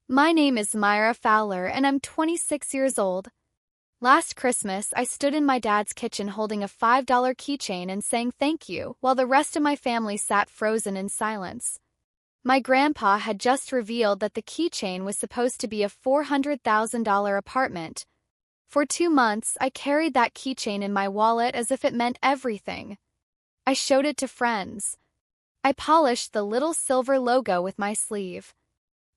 My name is Myra Fowler and I'm 26 years old. Last Christmas, I stood in my dad's kitchen holding a $5 keychain and saying thank you while the rest of my family sat frozen in silence. My grandpa had just revealed that the keychain was supposed to be a $400,000 apartment. For 2 months, I carried that keychain in my wallet as if it meant everything. I showed it to friends. I polished the little silver logo with my sleeve.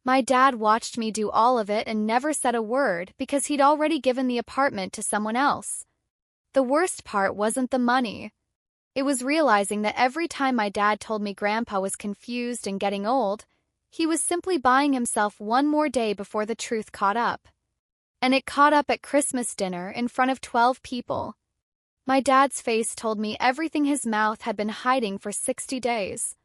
My dad watched me do all of it and never said a word because he'd already given the apartment to someone else. The worst part wasn't the money. It was realizing that every time my dad told me Grandpa was confused and getting old, he was simply buying himself one more day before the truth caught up. And it caught up at Christmas dinner in front of 12 people. My dad's face told me everything his mouth had been hiding for 60 days.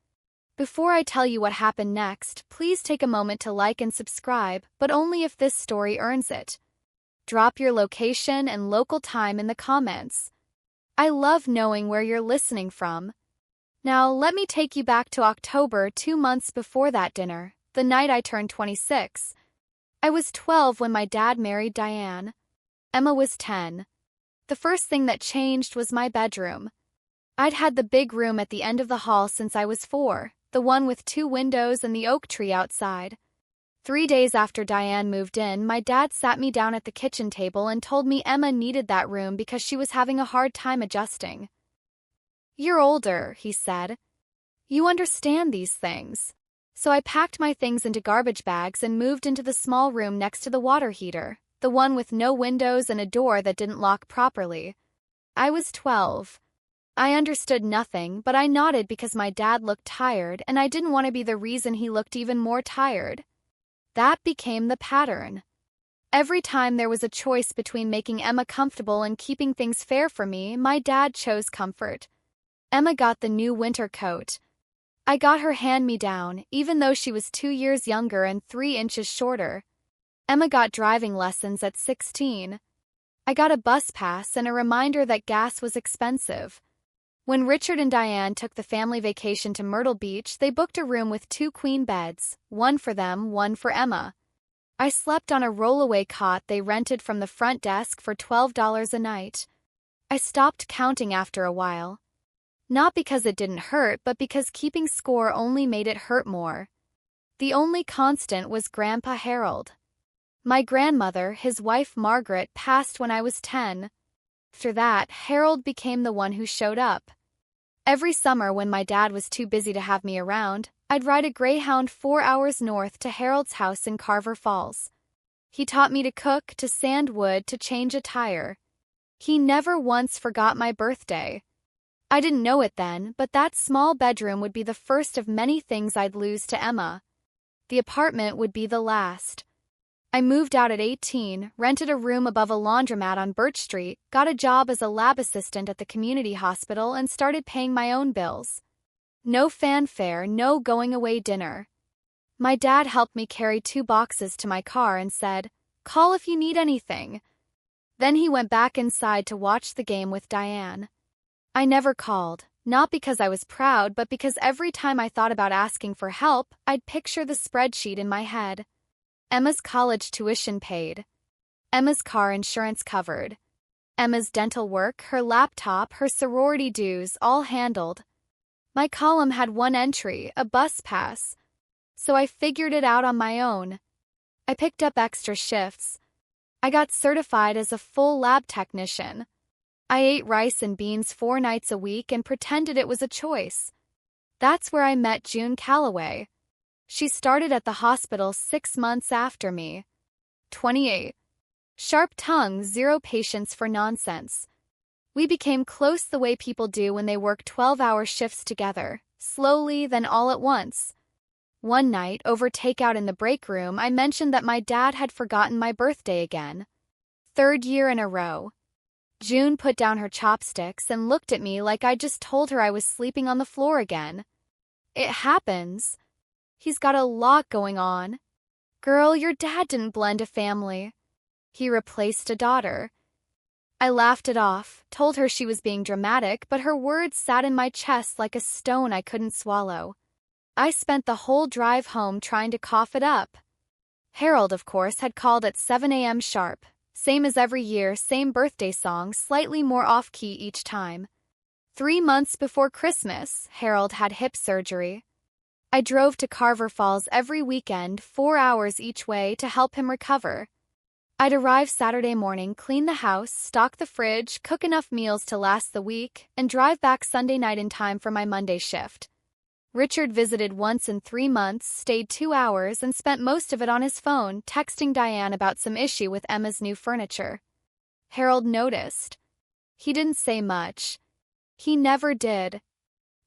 Before I tell you what happened next, please take a moment to like and subscribe, but only if this story earns it. Drop your location and local time in the comments. I love knowing where you're listening from. Now, let me take you back to October, 2 months before that dinner, the night I turned 26. I was 12 when my dad married Diane. Emma was 10. The first thing that changed was my bedroom. I'd had the big room at the end of the hall since I was 4, the one with 2 windows and the oak tree outside. 3 days after Diane moved in, my dad sat me down at the kitchen table and told me Emma needed that room because she was having a hard time adjusting. "You're older," he said. "You understand these things." So I packed my things into garbage bags and moved into the small room next to the water heater, the one with no windows and a door that didn't lock properly. I was 12. I understood nothing, but I nodded because my dad looked tired and I didn't want to be the reason he looked even more tired. That became the pattern. Every time there was a choice between making Emma comfortable and keeping things fair for me, my dad chose comfort. Emma got the new winter coat. I got her hand-me-down, even though she was 2 years younger and 3 inches shorter. Emma got driving lessons at 16. I got a bus pass and a reminder that gas was expensive. When Richard and Diane took the family vacation to Myrtle Beach, they booked a room with 2 queen beds, one for them, one for Emma. I slept on a rollaway cot they rented from the front desk for $12 a night. I stopped counting after a while. Not because it didn't hurt, but because keeping score only made it hurt more. The only constant was Grandpa Harold. My grandmother, his wife Margaret, passed when I was 10. After that, Harold became the one who showed up. Every summer when my dad was too busy to have me around, I'd ride a Greyhound 4 hours north to Harold's house in Carver Falls. He taught me to cook, to sand wood, to change a tire. He never once forgot my birthday. I didn't know it then, but that small bedroom would be the first of many things I'd lose to Emma. The apartment would be the last. I moved out at 18, rented a room above a laundromat on Birch Street, got a job as a lab assistant at the community hospital, and started paying my own bills. No fanfare, no going-away dinner. My dad helped me carry 2 boxes to my car and said, "Call if you need anything." Then he went back inside to watch the game with Diane. I never called, not because I was proud, but because every time I thought about asking for help, I'd picture the spreadsheet in my head. Emma's college tuition paid. Emma's car insurance covered. Emma's dental work, her laptop, her sorority dues, all handled. My column had one entry, a bus pass. So I figured it out on my own. I picked up extra shifts. I got certified as a full lab technician. I ate rice and beans 4 nights a week and pretended it was a choice. That's where I met June Calloway. She started at the hospital 6 months after me. 28. Sharp tongue, zero patience for nonsense. We became close the way people do when they work 12-hour shifts together, slowly, then all at once. One night, over takeout in the break room, I mentioned that my dad had forgotten my birthday again. 3rd year in a row. June put down her chopsticks and looked at me like I just told her I was sleeping on the floor again. "It happens. He's got a lot going on." "Girl, your dad didn't blend a family. He replaced a daughter." I laughed it off, told her she was being dramatic, but her words sat in my chest like a stone I couldn't swallow. I spent the whole drive home trying to cough it up. Harold, of course, had called at 7 a.m. sharp. Same as every year, same birthday song, slightly more off-key each time. 3 months before Christmas, Harold had hip surgery. I drove to Carver Falls every weekend, 4 hours each way, to help him recover. I'd arrive Saturday morning, clean the house, stock the fridge, cook enough meals to last the week, and drive back Sunday night in time for my Monday shift. Richard visited once in 3 months, stayed 2 hours, and spent most of it on his phone, texting Diane about some issue with Emma's new furniture. Harold noticed. He didn't say much. He never did.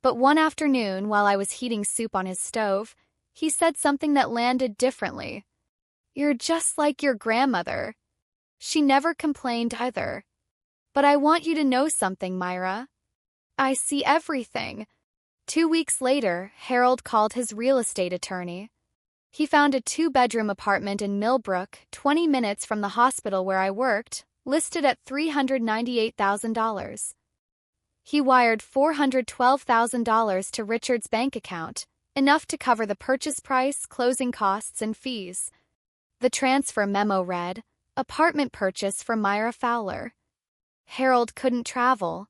But one afternoon, while I was heating soup on his stove, he said something that landed differently. "You're just like your grandmother. She never complained either. But I want you to know something, Myra. I see everything." 2 weeks later, Harold called his real estate attorney. He found a 2-bedroom apartment in Millbrook, 20 minutes from the hospital where I worked, listed at $398,000. He wired $412,000 to Richard's bank account, enough to cover the purchase price, closing costs, and fees. The transfer memo read, "Apartment purchase for Myra Fowler." Harold couldn't travel.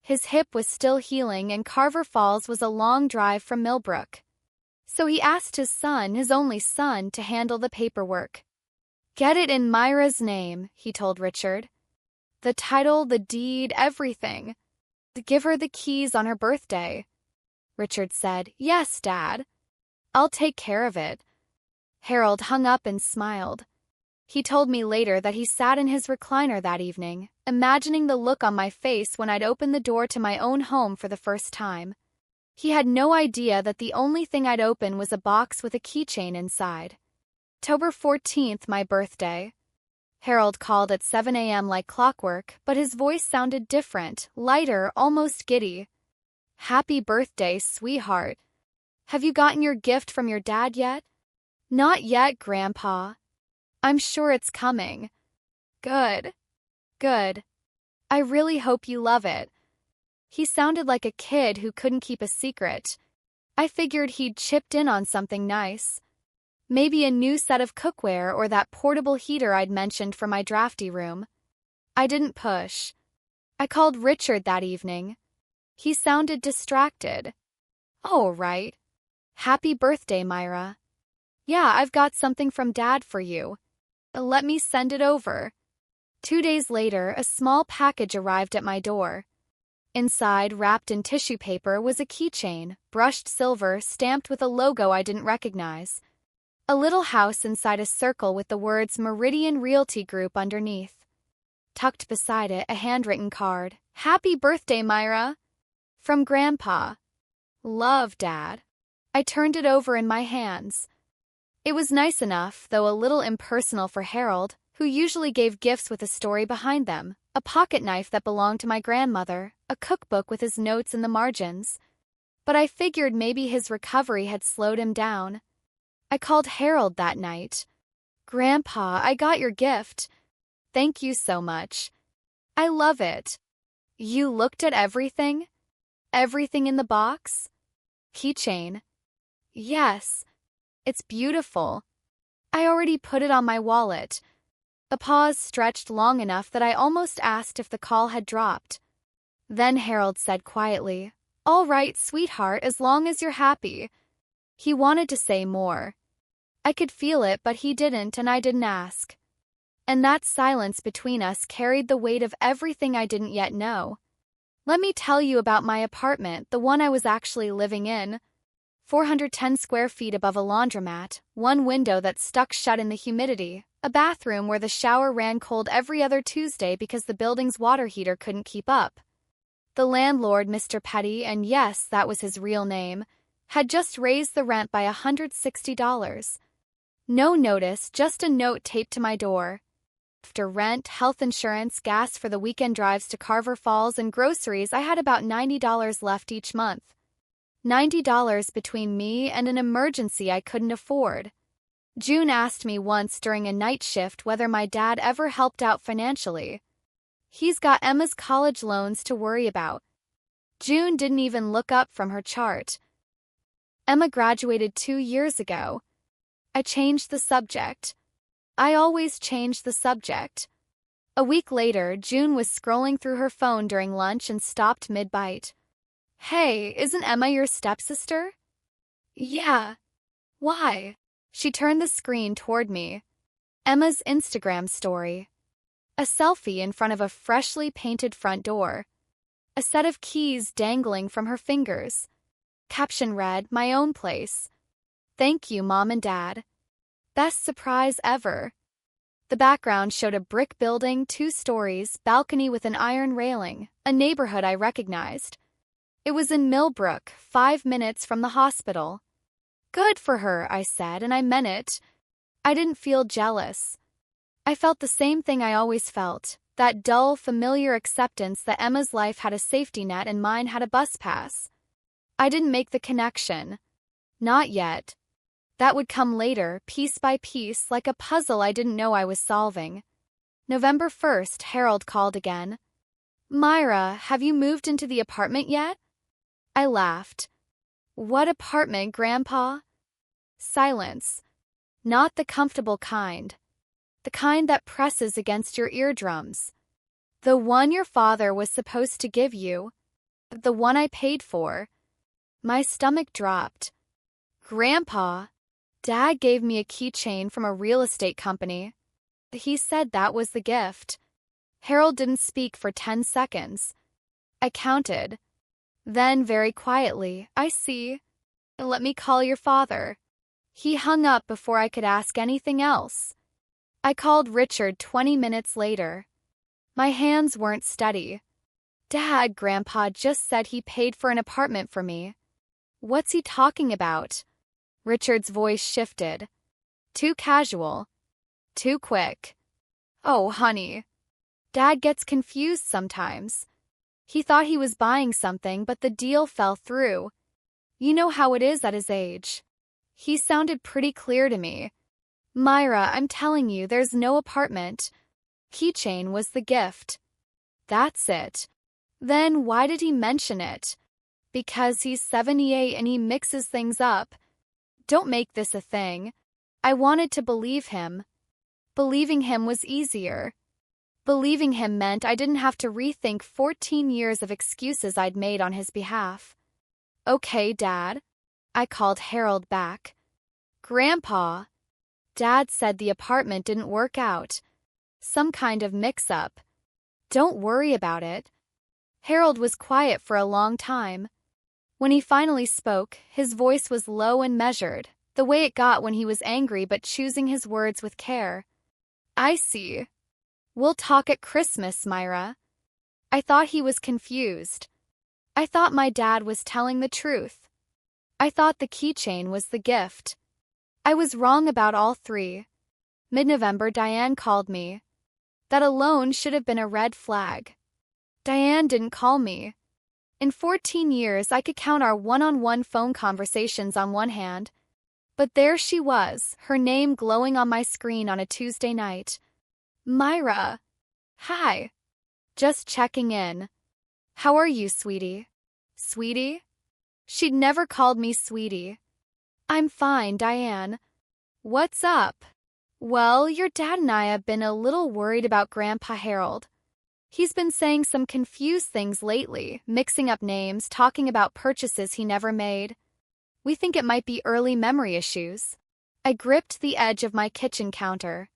His hip was still healing, and Carver Falls was a long drive from Millbrook. So he asked his son, his only son, to handle the paperwork. "Get it in Myra's name," he told Richard. "The title, the deed, everything. Give her the keys on her birthday." Richard said, "Yes, Dad. I'll take care of it." Harold hung up and smiled. He told me later that he sat in his recliner that evening, imagining the look on my face when I'd opened the door to my own home for the first time. He had no idea that the only thing I'd open was a box with a keychain inside. October 14th, my birthday. Harold called at 7 a.m. like clockwork, but his voice sounded different, lighter, almost giddy. "Happy birthday, sweetheart. Have you gotten your gift from your dad yet?" "Not yet, Grandpa. I'm sure it's coming." "Good. Good. I really hope you love it." He sounded like a kid who couldn't keep a secret. I figured he'd chipped in on something nice. Maybe a new set of cookware or that portable heater I'd mentioned for my drafty room. I didn't push. I called Richard that evening. He sounded distracted. "Oh, right. Happy birthday, Myra. Yeah, I've got something from Dad for you. Let me send it over." 2 days later, a small package arrived at my door. Inside, wrapped in tissue paper, was a keychain, brushed silver, stamped with a logo I didn't recognize. A little house inside a circle with the words Meridian Realty Group underneath. Tucked beside it, a handwritten card. "Happy birthday, Myra. From Grandpa. Love, Dad." I turned it over in my hands. It was nice enough, though a little impersonal for Harold, who usually gave gifts with a story behind them. A pocket knife that belonged to my grandmother, a cookbook with his notes in the margins. But I figured maybe his recovery had slowed him down. I called Harold that night. "Grandpa, I got your gift. Thank you so much. I love it." "You looked at everything? Everything in the box?" "Keychain." "Yes. It's beautiful. I already put it on my wallet." A pause stretched long enough that I almost asked if the call had dropped. Then Harold said quietly, "All right, sweetheart, as long as you're happy." He wanted to say more. I could feel it, but he didn't, and I didn't ask. And that silence between us carried the weight of everything I didn't yet know. Let me tell you about my apartment, the one I was actually living in. 410 square feet above a laundromat, one window that stuck shut in the humidity, a bathroom where the shower ran cold every other Tuesday because the building's water heater couldn't keep up. The landlord, Mr. Petty, and yes, that was his real name, had just raised the rent by $160. No notice, just a note taped to my door. After rent, health insurance, gas for the weekend drives to Carver Falls, and groceries, I had about $90 left each month. $90 between me and an emergency I couldn't afford. June asked me once during a night shift whether my dad ever helped out financially. "He's got Emma's college loans to worry about." June didn't even look up from her chart. "Emma graduated 2 years ago. I changed the subject. I always change the subject. A week later, June was scrolling through her phone during lunch and stopped mid-bite. Hey, isn't Emma your stepsister? Yeah. Why? She turned the screen toward me. Emma's Instagram story. A selfie in front of a freshly painted front door. A set of keys dangling from her fingers. Caption read, "My own place. Thank you, Mom and Dad. Best surprise ever." The background showed a brick building, 2 stories, balcony with an iron railing, a neighborhood I recognized. It was in Millbrook, 5 minutes from the hospital. Good for her, I said, and I meant it. I didn't feel jealous. I felt the same thing I always felt, that dull, familiar acceptance that Emma's life had a safety net and mine had a bus pass. I didn't make the connection. Not yet. That would come later, piece by piece, like a puzzle I didn't know I was solving. November 1st, Harold called again. Myra, have you moved into the apartment yet? I laughed. What apartment, Grandpa? Silence. Not the comfortable kind. The kind that presses against your eardrums. The one your father was supposed to give you. The one I paid for. My stomach dropped. Grandpa, Dad gave me a keychain from a real estate company. He said that was the gift. Harold didn't speak for 10 seconds. I counted. Then, very quietly, I see. Let me call your father. He hung up before I could ask anything else. I called Richard 20 minutes later. My hands weren't steady. Dad, Grandpa just said he paid for an apartment for me. What's he talking about? Richard's voice shifted. Too casual. Too quick. Oh, honey. Dad gets confused sometimes. He thought he was buying something, but the deal fell through. You know how it is at his age. He sounded pretty clear to me. Myra, I'm telling you, there's no apartment. Keychain was the gift. That's it. Then why did he mention it? Because he's 78 and he mixes things up. Don't make this a thing. I wanted to believe him. Believing him was easier. Believing him meant I didn't have to rethink 14 years of excuses I'd made on his behalf. Okay, Dad. I called Harold back. Grandpa. Dad said the apartment didn't work out. Some kind of mix-up. Don't worry about it. Harold was quiet for a long time. When he finally spoke, his voice was low and measured, the way it got when he was angry but choosing his words with care. I see. We'll talk at Christmas, Myra. I thought he was confused. I thought my dad was telling the truth. I thought the keychain was the gift. I was wrong about all 3. Mid-November, Diane called me. That alone should have been a red flag. Diane didn't call me. In 14 years, I could count our one-on-one phone conversations on one hand. But there she was, her name glowing on my screen on a Tuesday night. Myra. Hi. Just checking in. How are you, sweetie? Sweetie? She'd never called me sweetie. I'm fine, Diane. What's up? Well, your dad and I have been a little worried about Grandpa Harold. He's been saying some confused things lately, mixing up names, talking about purchases he never made. We think it might be early memory issues. I gripped the edge of my kitchen counter.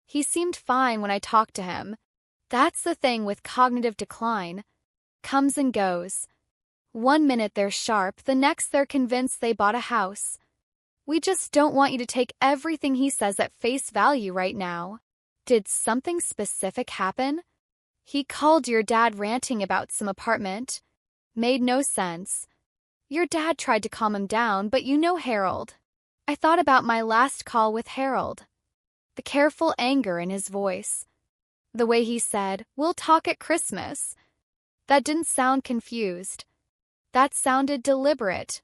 He seemed fine when I talked to him. That's the thing with cognitive decline. Comes and goes. 1 minute they're sharp, the next they're convinced they bought a house. We just don't want you to take everything he says at face value right now. Did something specific happen? He called your dad ranting about some apartment. Made no sense. Your dad tried to calm him down, but you know Harold. I thought about my last call with Harold. The careful anger in his voice. The way he said, "We'll talk at Christmas." That didn't sound confused. That sounded deliberate.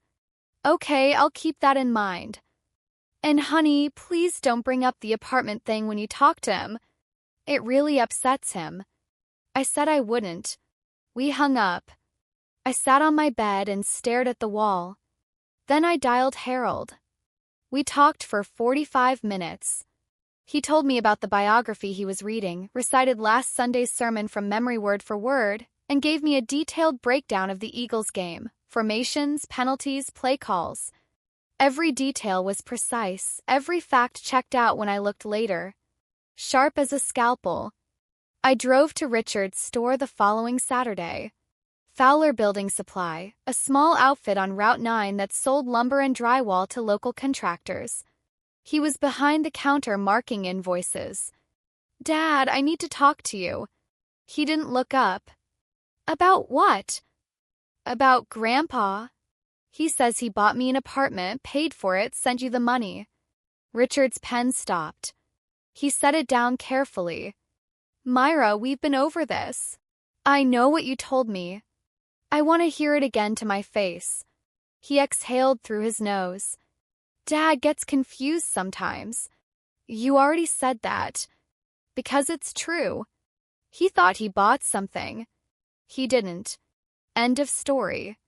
Okay, I'll keep that in mind. And honey, please don't bring up the apartment thing when you talk to him. It really upsets him. I said I wouldn't. We hung up. I sat on my bed and stared at the wall. Then I dialed Harold. We talked for 45 minutes. He told me about the biography he was reading, recited last Sunday's sermon from memory word for word, and gave me a detailed breakdown of the Eagles game, formations, penalties, play calls. Every detail was precise, every fact checked out when I looked later. Sharp as a scalpel. I drove to Richard's store the following Saturday. Fowler Building Supply, a small outfit on Route 9 that sold lumber and drywall to local contractors. He was behind the counter marking invoices. "Dad, I need to talk to you." He didn't look up. "About what?" "About Grandpa. He says he bought me an apartment, paid for it, sent you the money." Richard's pen stopped. He set it down carefully. "Myra, we've been over this. I know what you told me. I want to hear it again to my face." He exhaled through his nose. "Dad gets confused sometimes. You already said that. Because it's true. He thought he bought something. He didn't. End of story."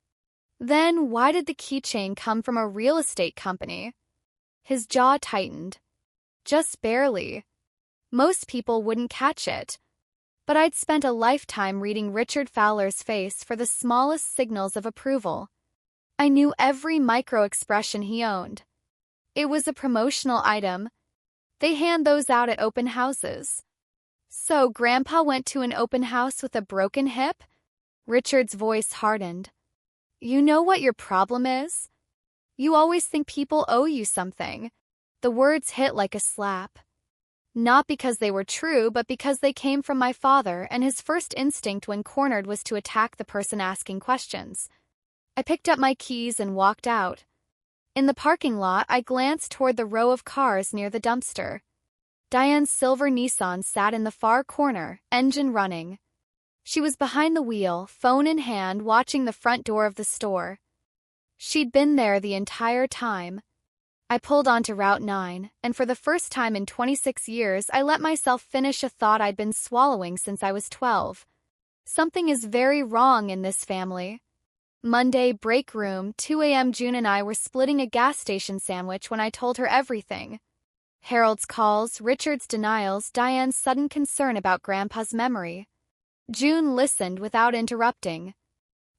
"Then why did the keychain come from a real estate company?" His jaw tightened. "Just barely. Most people wouldn't catch it. But I'd spent a lifetime reading Richard Fowler's face for the smallest signals of approval. I knew every micro-expression he owned. It was a promotional item. They hand those out at open houses." "So Grandpa went to an open house with a broken hip?" Richard's voice hardened. "You know what your problem is? You always think people owe you something." The words hit like a slap. Not because they were true, but because they came from my father, and his first instinct when cornered was to attack the person asking questions. I picked up my keys and walked out. In the parking lot, I glanced toward the row of cars near the dumpster. Diane's silver Nissan sat in the far corner, engine running. She was behind the wheel, phone in hand, watching the front door of the store. She'd been there the entire time. I pulled onto Route 9, and for the first time in 26 years, I let myself finish a thought I'd been swallowing since I was 12. Something is very wrong in this family. Monday, break room, 2 a.m. June and I were splitting a gas station sandwich when I told her everything. Harold's calls, Richard's denials, Diane's sudden concern about Grandpa's memory. June listened without interrupting.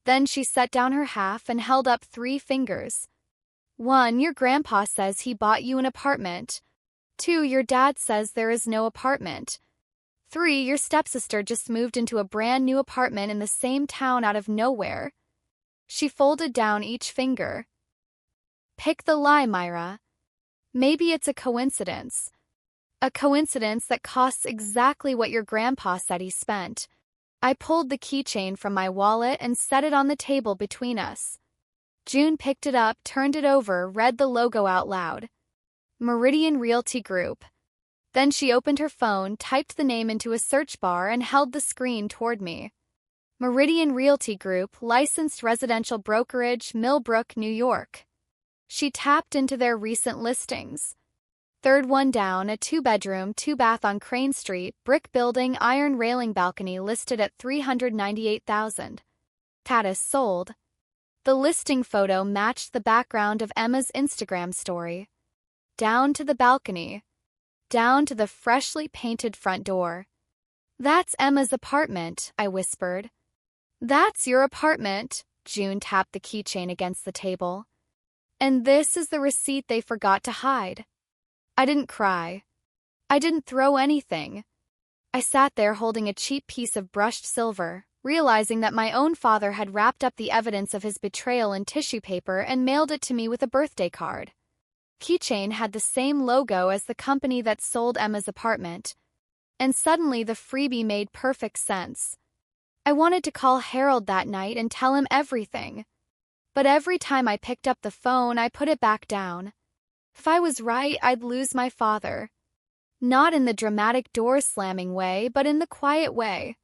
Then she set down her half and held up 3 fingers. 1, your grandpa says he bought you an apartment. 2, your dad says there is no apartment. 3, your stepsister just moved into a brand new apartment in the same town out of nowhere. She folded down each finger. Pick the lie, Myra. Maybe it's a coincidence. A coincidence that costs exactly what your grandpa said he spent. I pulled the keychain from my wallet and set it on the table between us. June picked it up, turned it over, read the logo out loud. Meridian Realty Group. Then she opened her phone, typed the name into a search bar, and held the screen toward me. Meridian Realty Group, licensed residential brokerage, Millbrook, New York. She tapped into their recent listings. Third one down, a 2-bedroom, 2-bath on Crane Street, brick building, iron railing balcony listed at $398,000. Status sold. The listing photo matched the background of Emma's Instagram story. Down to the balcony. Down to the freshly painted front door. "That's Emma's apartment," I whispered. "That's your apartment," June tapped the keychain against the table. "And this is the receipt they forgot to hide." I didn't cry. I didn't throw anything. I sat there holding a cheap piece of brushed silver, realizing that my own father had wrapped up the evidence of his betrayal in tissue paper and mailed it to me with a birthday card. Keychain had the same logo as the company that sold Emma's apartment. And suddenly the freebie made perfect sense. I wanted to call Harold that night and tell him everything. But every time I picked up the phone, I put it back down. If I was right, I'd lose my father. Not in the dramatic door-slamming way, but in the quiet way.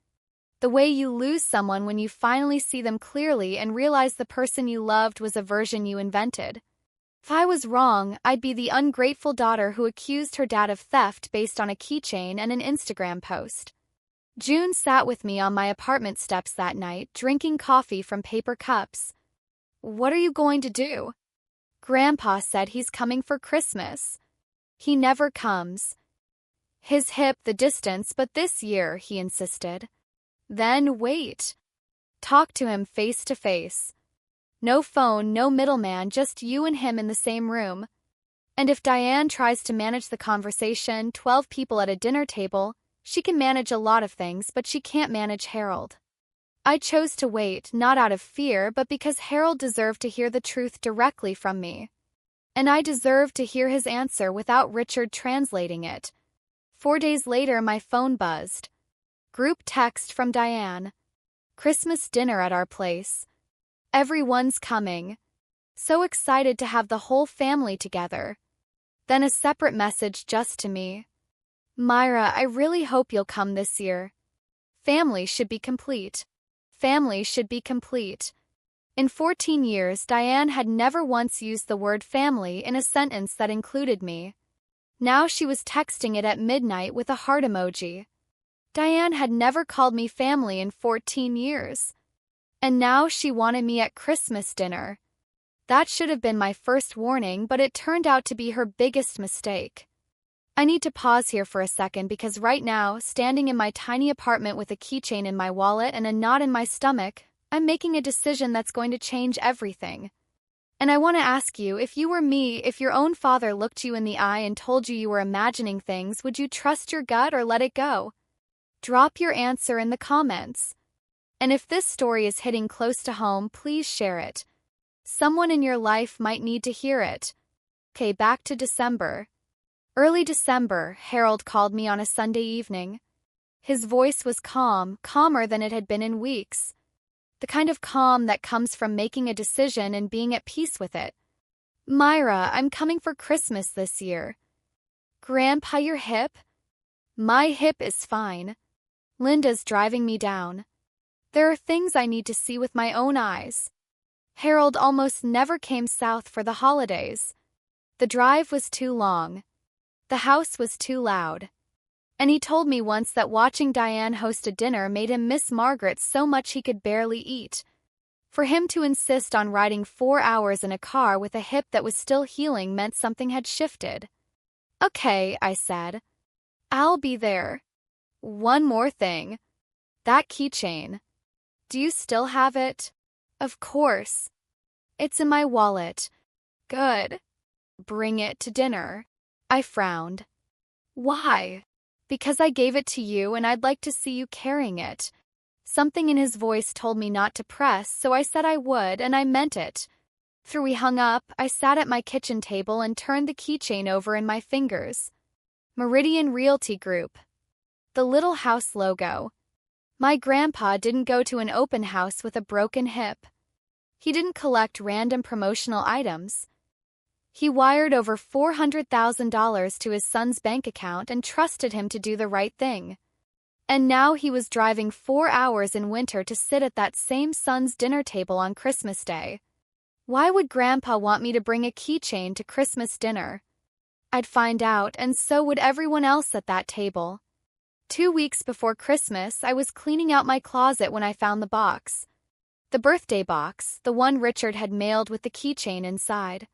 The way you lose someone when you finally see them clearly and realize the person you loved was a version you invented. If I was wrong, I'd be the ungrateful daughter who accused her dad of theft based on a keychain and an Instagram post. June sat with me on my apartment steps that night, drinking coffee from paper cups. "What are you going to do?" Grandpa said he's coming for Christmas. He never comes. His hip the distance, but this year, he insisted. Then wait. Talk to him face to face. No phone, no middleman, just you and him in the same room. And if Diane tries to manage the conversation, 12 people at a dinner table, she can manage a lot of things, but she can't manage Harold. I chose to wait, not out of fear, but because Harold deserved to hear the truth directly from me. And I deserved to hear his answer without Richard translating it. 4 days later, my phone buzzed. Group text from Diane. Christmas dinner at our place. Everyone's coming. So excited to have the whole family together. Then a separate message just to me. Myra, I really hope you'll come this year. Family should be complete. Family should be complete. In 14 years, Diane had never once used the word family in a sentence that included me. Now she was texting it at midnight with a heart emoji. Diane had never called me family in 14 years. And now she wanted me at Christmas dinner. That should have been my first warning, but it turned out to be her biggest mistake. I need to pause here for a second because right now, standing in my tiny apartment with a keychain in my wallet and a knot in my stomach, I'm making a decision that's going to change everything. And I want to ask you, if you were me, if your own father looked you in the eye and told you were imagining things, would you trust your gut or let it go? Drop your answer in the comments. And if this story is hitting close to home, please share it. Someone in your life might need to hear it. Okay, back to December. Early December, Harold called me on a Sunday evening. His voice was calm, calmer than it had been in weeks. The kind of calm that comes from making a decision and being at peace with it. Myra, I'm coming for Christmas this year. Grandpa, your hip? My hip is fine. Linda's driving me down. There are things I need to see with my own eyes. Harold almost never came south for the holidays. The drive was too long. The house was too loud. And he told me once that watching Diane host a dinner made him miss Margaret so much he could barely eat. For him to insist on riding 4 hours in a car with a hip that was still healing meant something had shifted. Okay, I said. I'll be there. One more thing. That keychain. Do you still have it? Of course. It's in my wallet. Good. Bring it to dinner. I frowned. Why? Because I gave it to you and I'd like to see you carrying it. Something in his voice told me not to press, so I said I would, and I meant it. After we hung up, I sat at my kitchen table and turned the keychain over in my fingers. Meridian Realty Group. The little house logo. My grandpa didn't go to an open house with a broken hip. He didn't collect random promotional items. He wired over $400,000 to his son's bank account and trusted him to do the right thing. And now he was driving 4 hours in winter to sit at that same son's dinner table on Christmas Day. Why would Grandpa want me to bring a keychain to Christmas dinner? I'd find out, and so would everyone else at that table. 2 weeks before Christmas, I was cleaning out my closet when I found the box. The birthday box, the one Richard had mailed with the keychain inside.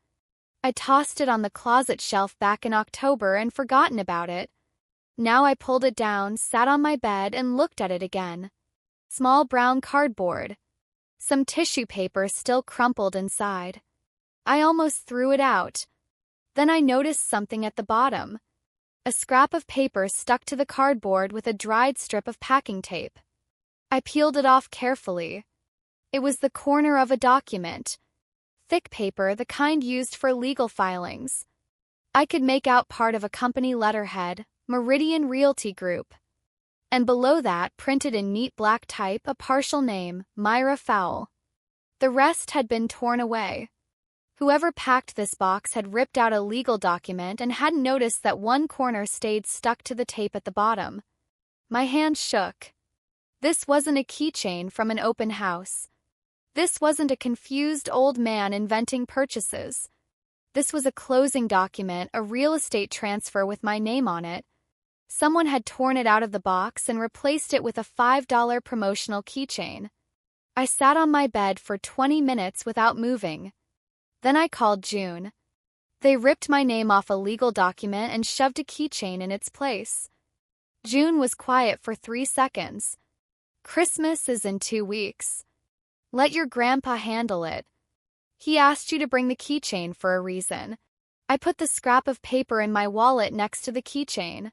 I tossed it on the closet shelf back in October and forgotten about it. Now I pulled it down, sat on my bed, and looked at it again. Small brown cardboard. Some tissue paper still crumpled inside. I almost threw it out. Then I noticed something at the bottom. A scrap of paper stuck to the cardboard with a dried strip of packing tape. I peeled it off carefully. It was the corner of a document. Thick paper, the kind used for legal filings. I could make out part of a company letterhead, Meridian Realty Group. And below that, printed in neat black type, a partial name, Myra Fowle. The rest had been torn away. Whoever packed this box had ripped out a legal document and hadn't noticed that one corner stayed stuck to the tape at the bottom. My hand shook. This wasn't a keychain from an open house. This wasn't a confused old man inventing purchases. This was a closing document, a real estate transfer with my name on it. Someone had torn it out of the box and replaced it with a $5 promotional keychain. I sat on my bed for 20 minutes without moving. Then I called June. They ripped my name off a legal document and shoved a keychain in its place. June was quiet for 3 seconds. Christmas is in 2 weeks. Let your grandpa handle it. He asked you to bring the keychain for a reason. I put the scrap of paper in my wallet next to the keychain.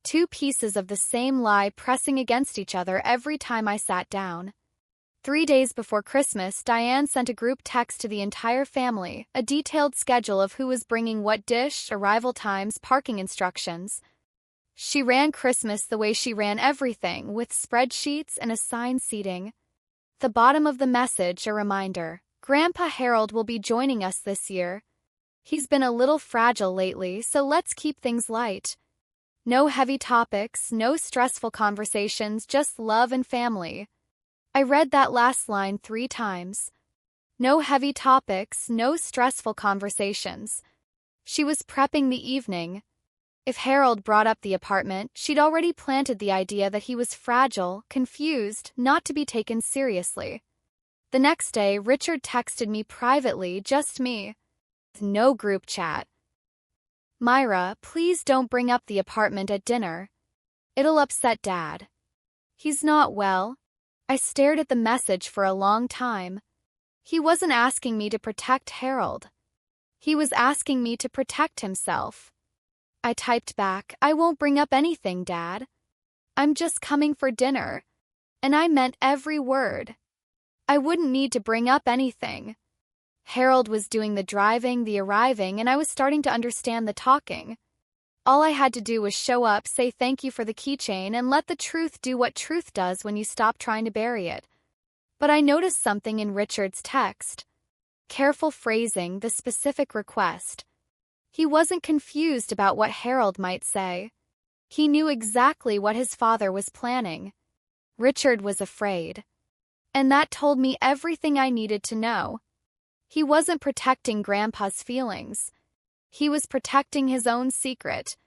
2 pieces of the same lie pressing against each other every time I sat down. 3 days before Christmas, Diane sent a group text to the entire family, a detailed schedule of who was bringing what dish, arrival times, parking instructions. She ran Christmas the way she ran everything, with spreadsheets and assigned seating. The bottom of the message, a reminder. Grandpa Harold will be joining us this year. He's been a little fragile lately, so let's keep things light. No heavy topics, no stressful conversations, just love and family. I read that last line 3 times. No heavy topics, no stressful conversations. She was prepping the evening. If Harold brought up the apartment, she'd already planted the idea that he was fragile, confused, not to be taken seriously. The next day, Richard texted me privately, just me. No group chat. Myra, please don't bring up the apartment at dinner. It'll upset Dad. He's not well. I stared at the message for a long time. He wasn't asking me to protect Harold. He was asking me to protect himself. I typed back, I won't bring up anything, Dad. I'm just coming for dinner. And I meant every word. I wouldn't need to bring up anything. Harold was doing the driving, the arriving, and I was starting to understand the talking. All I had to do was show up, say thank you for the keychain, and let the truth do what truth does when you stop trying to bury it. But I noticed something in Richard's text. Careful phrasing, the specific request. He wasn't confused about what Harold might say. He knew exactly what his father was planning. Richard was afraid. And that told me everything I needed to know. He wasn't protecting Grandpa's feelings. He was protecting his own secret.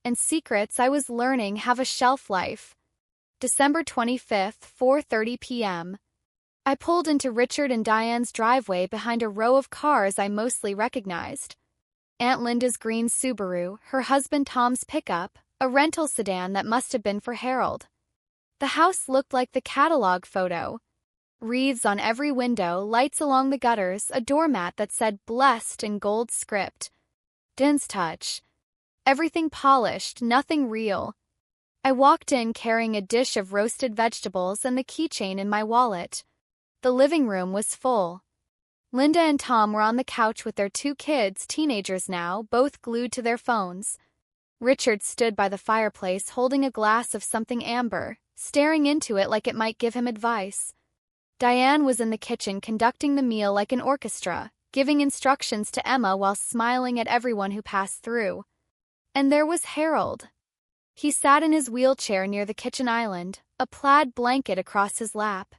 And secrets, I was learning, have a shelf life. December 25th, 4:30 p.m. I pulled into Richard and Diane's driveway behind a row of cars I mostly recognized. Aunt Linda's green Subaru, her husband Tom's pickup, a rental sedan that must have been for Harold. The house looked like the catalog photo. Wreaths on every window, lights along the gutters, a doormat that said blessed in gold script. Din's touch. Everything polished, nothing real. I walked in carrying a dish of roasted vegetables and the keychain in my wallet. The living room was full. Linda and Tom were on the couch with their 2 kids, teenagers now, both glued to their phones. Richard stood by the fireplace holding a glass of something amber, staring into it like it might give him advice. Diane was in the kitchen conducting the meal like an orchestra, giving instructions to Emma while smiling at everyone who passed through. And there was Harold. He sat in his wheelchair near the kitchen island, a plaid blanket across his lap.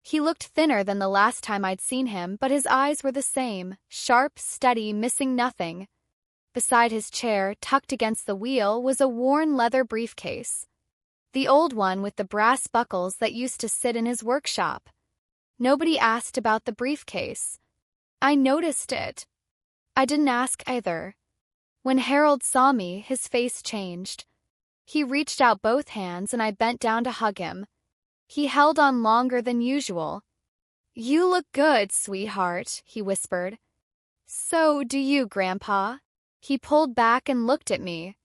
He looked thinner than the last time I'd seen him, but his eyes were the same, sharp, steady, missing nothing. Beside his chair, tucked against the wheel, was a worn leather briefcase. The old one with the brass buckles that used to sit in his workshop. Nobody asked about the briefcase. I noticed it. I didn't ask either. When Harold saw me, his face changed. He reached out both hands and I bent down to hug him. He held on longer than usual. "You look good, sweetheart," he whispered. "So do you, Grandpa." He pulled back and looked at me.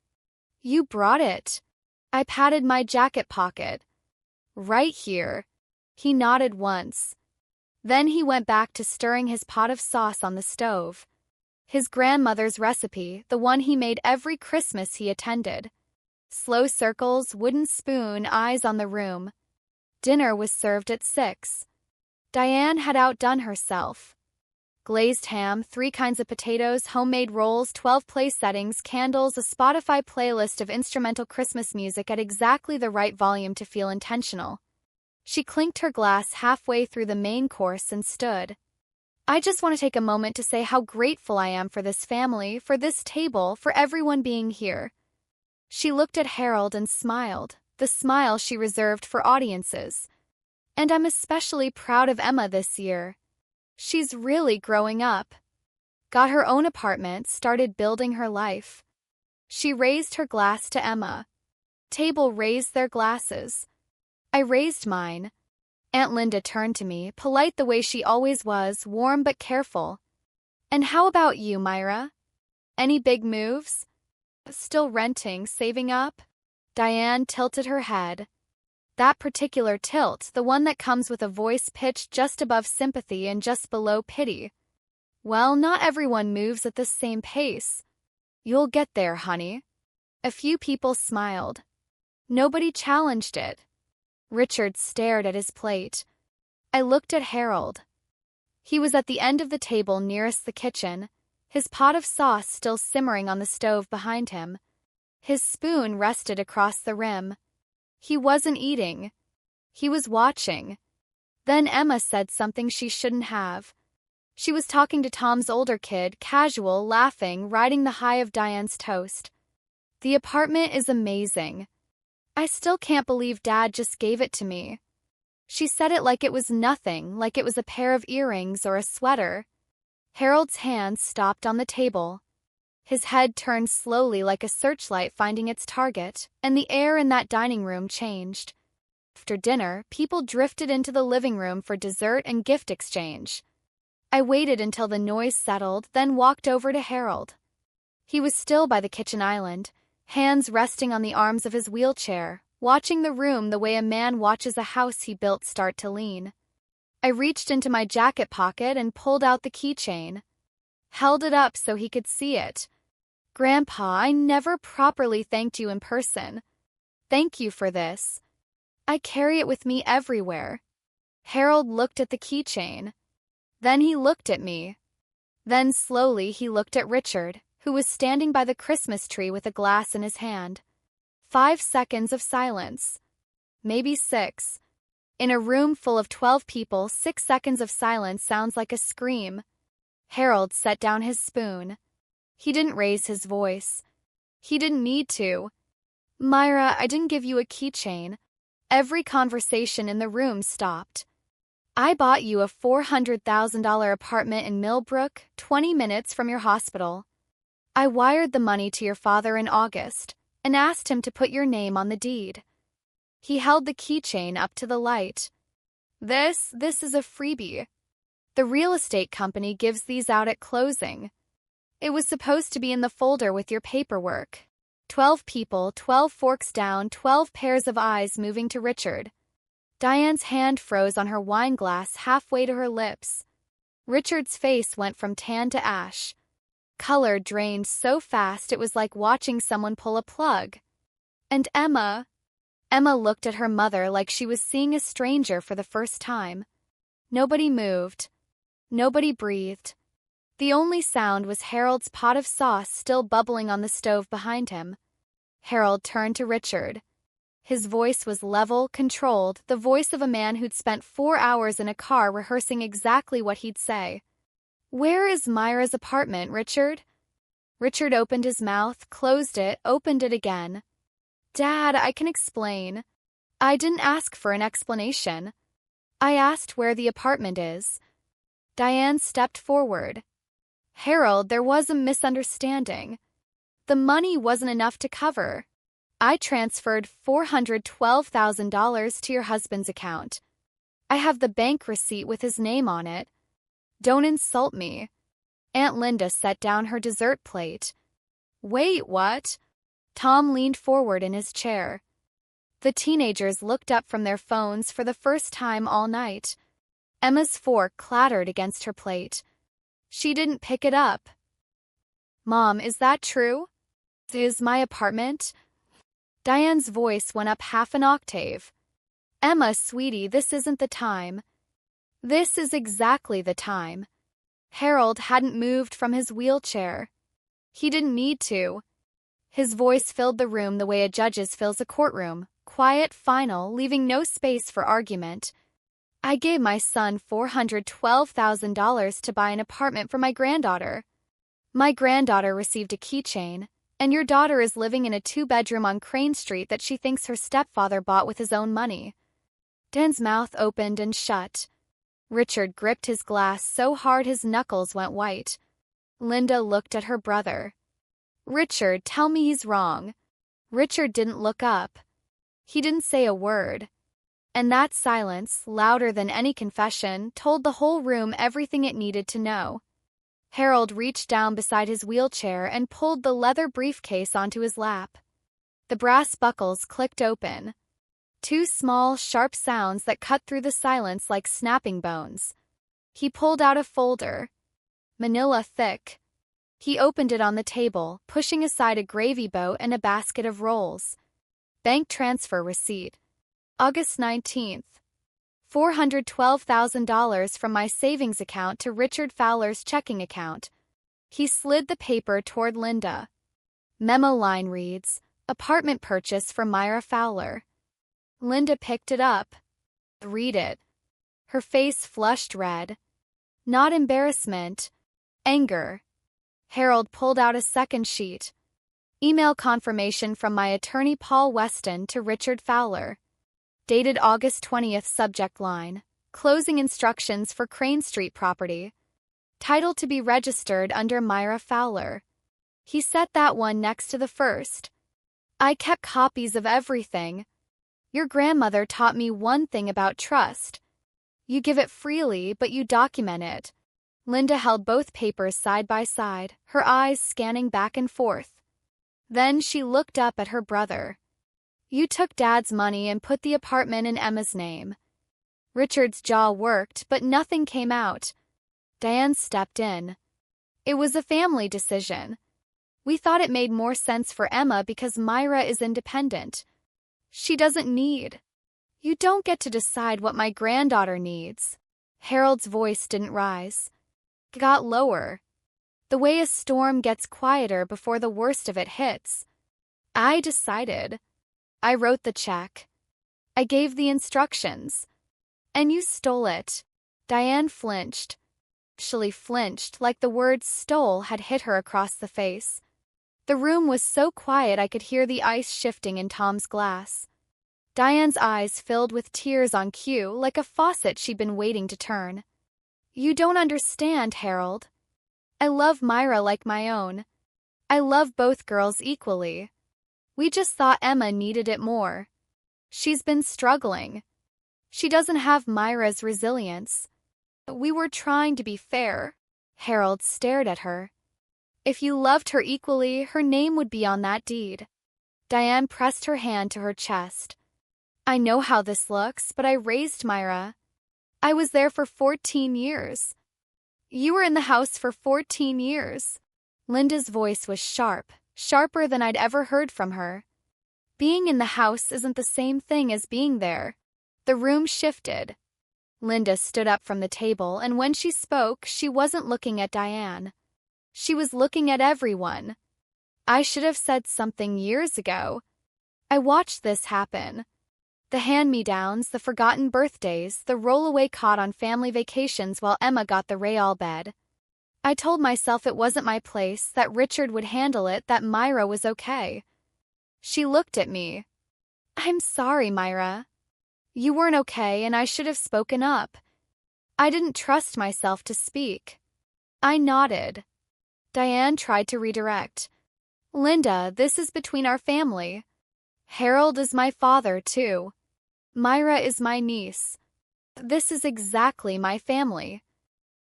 "You brought it." I patted my jacket pocket. "Right here." He nodded once. Then he went back to stirring his pot of sauce on the stove. His grandmother's recipe, the one he made every Christmas he attended. Slow circles, wooden spoon, eyes on the room. Dinner was served at 6. Diane had outdone herself. Glazed ham, 3 kinds of potatoes, homemade rolls, 12 place settings, candles, a Spotify playlist of instrumental Christmas music at exactly the right volume to feel intentional. She clinked her glass halfway through the main course and stood. "I just want to take a moment to say how grateful I am for this family, for this table, for everyone being here." She looked at Harold and smiled, the smile she reserved for audiences. "And I'm especially proud of Emma this year. She's really growing up." got her own apartment, started building her life. She raised her glass to Emma. Table raised their glasses. I raised mine. Aunt Linda turned to me, polite the way she always was, warm but careful. And how about you, Myra? Any big moves? Still renting, saving up? Diane tilted her head. That particular tilt, the one that comes with a voice pitched just above sympathy and just below pity. Well, not everyone moves at the same pace. You'll get there, honey. A few people smiled. Nobody challenged it. Richard stared at his plate. I looked at Harold. He was at the end of the table nearest the kitchen, his pot of sauce still simmering on the stove behind him. His spoon rested across the rim. He wasn't eating. He was watching. Then Emma said something she shouldn't have. She was talking to Tom's older kid, casual, laughing, riding the high of Diane's toast. The apartment is amazing. I still can't believe Dad just gave it to me. She said it like it was nothing, like it was a pair of earrings or a sweater. Harold's hand stopped on the table. His head turned slowly like a searchlight finding its target, and the air in that dining room changed. After dinner, people drifted into the living room for dessert and gift exchange. I waited until the noise settled, then walked over to Harold. He was still by the kitchen island, hands resting on the arms of his wheelchair, watching the room the way a man watches a house he built start to lean. I reached into my jacket pocket and pulled out the keychain. Held it up so he could see it. Grandpa, I never properly thanked you in person. Thank you for this. I carry it with me everywhere. Harold looked at the keychain. Then he looked at me. Then slowly he looked at Richard, who was standing by the Christmas tree with a glass in his hand. 5 seconds of silence. Maybe 6. In a room full of 12 people, 6 seconds of silence sounds like a scream. Harold set down his spoon. He didn't raise his voice. He didn't need to. Myra, I didn't give you a keychain. Every conversation in the room stopped. I bought you a $400,000 apartment in Millbrook, 20 minutes from your hospital. I wired the money to your father in August and asked him to put your name on the deed. He held the keychain up to the light. This is a freebie. The real estate company gives these out at closing. It was supposed to be in the folder with your paperwork. 12 people, 12 forks down, 12 pairs of eyes moving to Richard. Diane's hand froze on her wine glass halfway to her lips. Richard's face went from tan to ash. Color drained so fast it was like watching someone pull a plug. And Emma looked at her mother like she was seeing a stranger for the first time. Nobody moved. Nobody breathed. The only sound was Harold's pot of sauce still bubbling on the stove behind him. Harold turned to Richard. His voice was level, controlled, the voice of a man who'd spent 4 hours in a car rehearsing exactly what he'd say. Where is Myra's apartment, Richard? Richard opened his mouth, closed it, opened it again. Dad, I can explain. I didn't ask for an explanation. I asked where the apartment is. Diane stepped forward. Harold, there was a misunderstanding. The money wasn't enough to cover. I transferred $412,000 to your husband's account. I have the bank receipt with his name on it. Don't insult me. Aunt Linda set down her dessert plate. Wait, what? Tom leaned forward in his chair. The teenagers looked up from their phones for the first time all night. Emma's fork clattered against her plate. She didn't pick it up. Mom, is that true? Is my apartment? Diane's voice went up half an octave. Emma, sweetie, this isn't the time. This is exactly the time. Harold hadn't moved from his wheelchair. He didn't need to. His voice filled the room the way a judge's fills a courtroom, quiet, final, leaving no space for argument. I gave my son $412,000 to buy an apartment for my granddaughter. My granddaughter received a keychain, and your daughter is living in a 2-bedroom on Crane Street that she thinks her stepfather bought with his own money. Dan's mouth opened and shut. Richard gripped his glass so hard his knuckles went white. Linda looked at her brother. Richard, tell me he's wrong. Richard didn't look up. He didn't say a word. And that silence, louder than any confession, told the whole room everything it needed to know. Harold reached down beside his wheelchair and pulled the leather briefcase onto his lap. The brass buckles clicked open. Two small, sharp sounds that cut through the silence like snapping bones. He pulled out a folder. Manila thick. He opened it on the table, pushing aside a gravy boat and a basket of rolls. Bank transfer receipt. August 19th. $412,000 from my savings account to Richard Fowler's checking account. He slid the paper toward Linda. Memo line reads, apartment purchase for Myra Fowler. Linda picked it up. Read it. Her face flushed red. Not embarrassment. Anger. Harold pulled out a second sheet. Email confirmation from my attorney Paul Weston to Richard Fowler. Dated August 20th. Subject line. Closing instructions for Crane Street property. Title to be registered under Myra Fowler. He set that one next to the first. I kept copies of everything. Your grandmother taught me one thing about trust. You give it freely, but you document it. Linda held both papers side by side, her eyes scanning back and forth. Then she looked up at her brother. You took Dad's money and put the apartment in Emma's name. Richard's jaw worked, but nothing came out. Diane stepped in. It was a family decision. We thought it made more sense for Emma because Myra is independent. She doesn't need. You don't get to decide what my granddaughter needs. Harold's voice didn't rise. It got lower. The way a storm gets quieter before the worst of it hits. I decided. I wrote the check. I gave the instructions. And you stole it. Diane flinched. Actually flinched like the word stole had hit her across the face. The room was so quiet I could hear the ice shifting in Tom's glass. Diane's eyes filled with tears on cue like a faucet she'd been waiting to turn. You don't understand, Harold. I love Myra like my own. I love both girls equally. We just thought Emma needed it more. She's been struggling. She doesn't have Myra's resilience. We were trying to be fair. Harold stared at her. If you loved her equally, her name would be on that deed. Diane pressed her hand to her chest. I know how this looks, but I raised Myra. I was there for 14 years. You were in the house for 14 years. Linda's voice was sharp, sharper than I'd ever heard from her. Being in the house isn't the same thing as being there. The room shifted. Linda stood up from the table, and when she spoke, she wasn't looking at Diane. She was looking at everyone. I should have said something years ago. I watched this happen. The hand-me-downs, the forgotten birthdays, the rollaway cot on family vacations while Emma got the Rayall bed. I told myself it wasn't my place, that Richard would handle it, that Myra was okay. She looked at me. I'm sorry, Myra. You weren't okay, and I should have spoken up. I didn't trust myself to speak. I nodded. Diane tried to redirect. Linda, this is between our family. Harold is my father, too. Myra is my niece. This is exactly my family.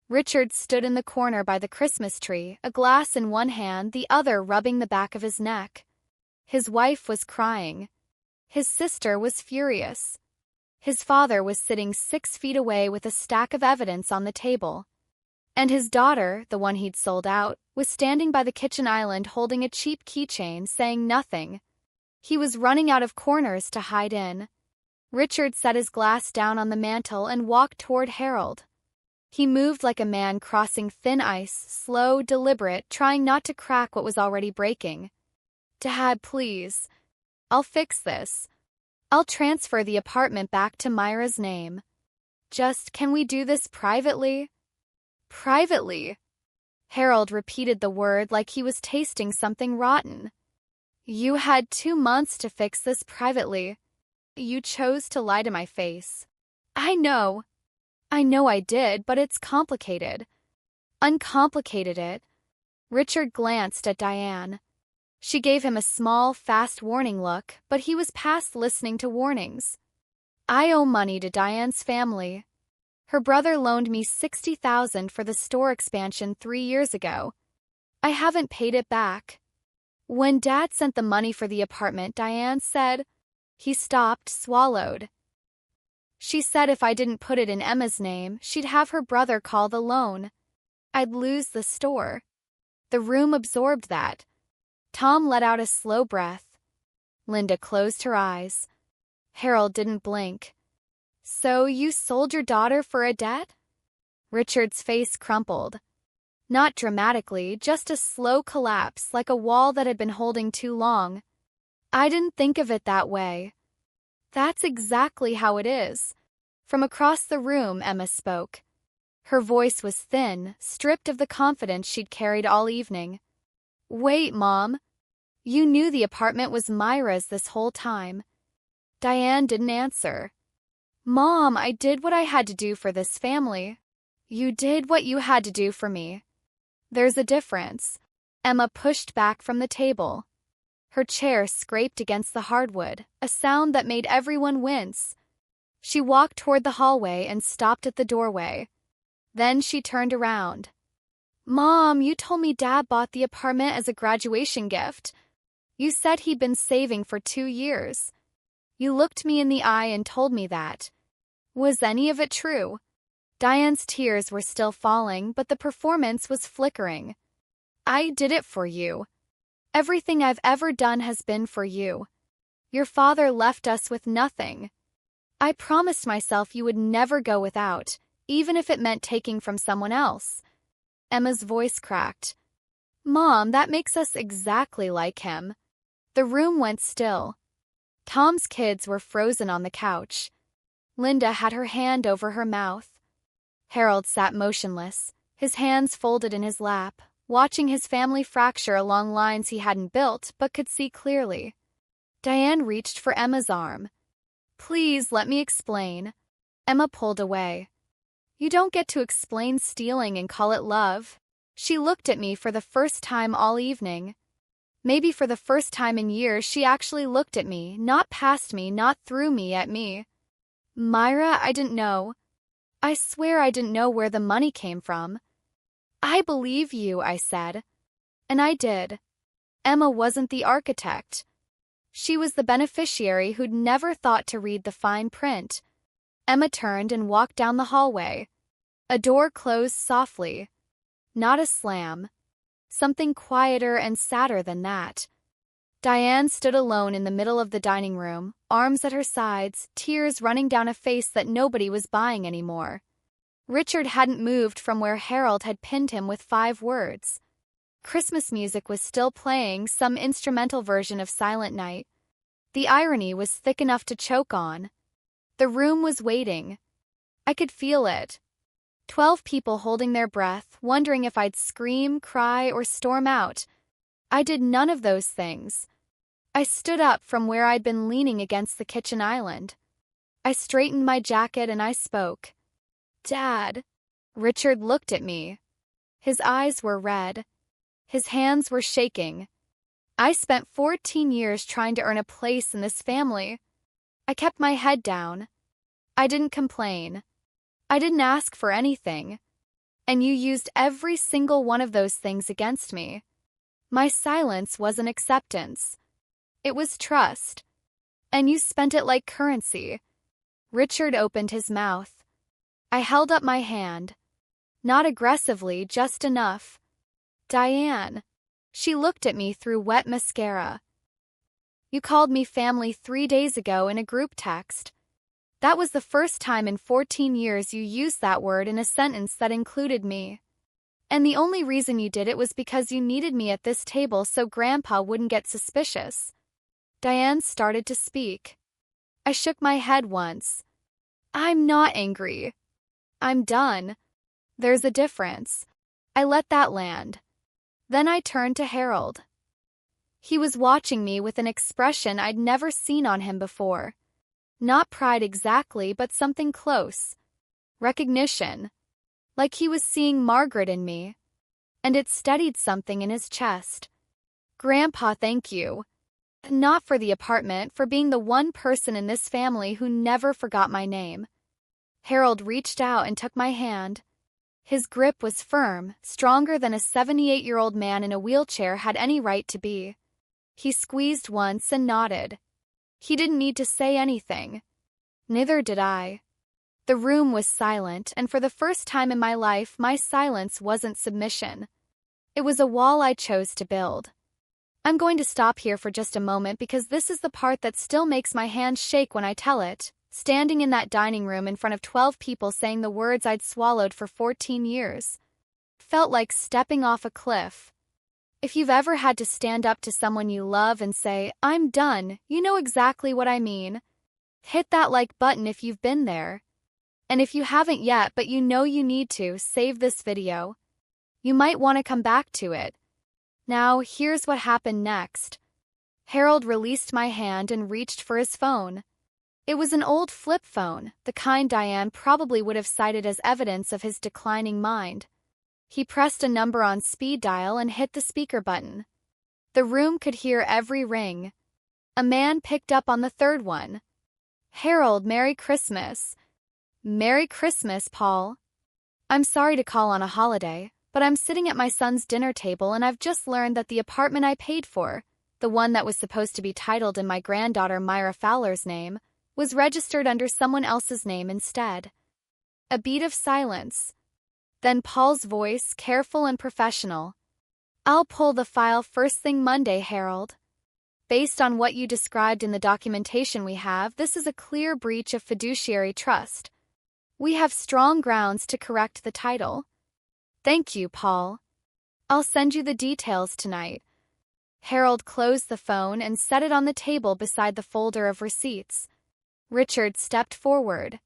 Richard stood in the corner by the Christmas tree, a glass in one hand, the other rubbing the back of his neck. His wife was crying. His sister was furious. His father was sitting 6 feet away with a stack of evidence on the table. And his daughter, the one he'd sold out, was standing by the kitchen island holding a cheap keychain, saying nothing. He was running out of corners to hide in. Richard set his glass down on the mantel and walked toward Harold. He moved like a man crossing thin ice, slow, deliberate, trying not to crack what was already breaking. Dad, please. I'll fix this. I'll transfer the apartment back to Myra's name. Just, can we do this privately? Privately. Harold repeated the word like he was tasting something rotten. You had 2 months to fix this privately. You chose to lie to my face. I know I did, but it's complicated. Uncomplicated it. Richard glanced at Diane. She gave him a small, fast warning look, but he was past listening to warnings. I owe money to Diane's family. Her brother loaned me $60,000 for the store expansion 3 years ago. I haven't paid it back. When Dad sent the money for the apartment, Diane said. He stopped, swallowed. She said if I didn't put it in Emma's name, she'd have her brother call the loan. I'd lose the store. The room absorbed that. Tom let out a slow breath. Linda closed her eyes. Harold didn't blink. So you sold your daughter for a debt? Richard's face crumpled. Not dramatically, just a slow collapse like a wall that had been holding too long. I didn't think of it that way. That's exactly how it is. From across the room, Emma spoke. Her voice was thin, stripped of the confidence she'd carried all evening. Wait, Mom. You knew the apartment was Myra's this whole time. Diane didn't answer. Mom, I did what I had to do for this family. You did what you had to do for me. There's a difference. Emma pushed back from the table. Her chair scraped against the hardwood, a sound that made everyone wince. She walked toward the hallway and stopped at the doorway. Then she turned around. Mom, you told me Dad bought the apartment as a graduation gift. You said he'd been saving for 2 years. You looked me in the eye and told me that. Was any of it true? Diane's tears were still falling, but the performance was flickering. I did it for you. Everything I've ever done has been for you. Your father left us with nothing. I promised myself you would never go without, even if it meant taking from someone else. Emma's voice cracked. Mom, that makes us exactly like him. The room went still. Tom's kids were frozen on the couch. Linda had her hand over her mouth. Harold sat motionless, his hands folded in his lap, watching his family fracture along lines he hadn't built but could see clearly. Diane reached for Emma's arm. Please, let me explain. Emma pulled away. You don't get to explain stealing and call it love. She looked at me for the first time all evening. Maybe for the first time in years she actually looked at me, not past me, not through me, at me. Myra, I didn't know. I swear I didn't know where the money came from. I believe you, I said. And I did. Emma wasn't the architect. She was the beneficiary who'd never thought to read the fine print. Emma turned and walked down the hallway. A door closed softly. Not a slam. Something quieter and sadder than that. Diane stood alone in the middle of the dining room, arms at her sides, tears running down a face that nobody was buying anymore. Richard hadn't moved from where Harold had pinned him with 5 words. Christmas music was still playing, some instrumental version of Silent Night. The irony was thick enough to choke on. The room was waiting. I could feel it. 12 people holding their breath, wondering if I'd scream, cry, or storm out. I did none of those things. I stood up from where I'd been leaning against the kitchen island. I straightened my jacket and I spoke. Dad. Richard looked at me. His eyes were red. His hands were shaking. I spent 14 years trying to earn a place in this family. I kept my head down. I didn't complain. I didn't ask for anything. And you used every single one of those things against me. My silence wasn't acceptance. It was trust. And you spent it like currency. Richard opened his mouth. I held up my hand. Not aggressively, just enough. Diane. She looked at me through wet mascara. You called me family 3 days ago in a group text. That was the first time in 14 years you used that word in a sentence that included me. And the only reason you did it was because you needed me at this table so Grandpa wouldn't get suspicious. Diane started to speak. I shook my head once. I'm not angry. I'm done. There's a difference. I let that land. Then I turned to Harold. He was watching me with an expression I'd never seen on him before. Not pride exactly, but something close. Recognition. Like he was seeing Margaret in me. and it steadied something in his chest. "Grandpa, thank you. Not for the apartment, for being the one person in this family who never forgot my name." Harold reached out and took my hand. His grip was firm, stronger than a 78-year-old man in a wheelchair had any right to be. He squeezed once and nodded. He didn't need to say anything. Neither did I. The room was silent, and for the first time in my life, my silence wasn't submission. It was a wall I chose to build. I'm going to stop here for just a moment because this is the part that still makes my hands shake when I tell it. Standing in that dining room in front of 12 people saying the words I'd swallowed for 14 years. Felt like stepping off a cliff. If you've ever had to stand up to someone you love and say, "I'm done," you know exactly what I mean. Hit that like button if you've been there. And if you haven't yet but you know you need to, save this video. You might want to come back to it. Now, here's what happened next. Harold released my hand and reached for his phone. It was an old flip phone, the kind Diane probably would have cited as evidence of his declining mind. He pressed a number on speed dial and hit the speaker button. The room could hear every ring. A man picked up on the third one. "Harold, Merry Christmas." "Merry Christmas, Paul. I'm sorry to call on a holiday, but I'm sitting at my son's dinner table and I've just learned that the apartment I paid for, the one that was supposed to be titled in my granddaughter Myra Fowler's name, was registered under someone else's name instead." A beat of silence. Then Paul's voice, careful and professional. "I'll pull the file first thing Monday, Harold. Based on what you described in the documentation we have, this is a clear breach of fiduciary trust. We have strong grounds to correct the title." "Thank you, Paul. I'll send you the details tonight." Harold closed the phone and set it on the table beside the folder of receipts. Richard stepped forward.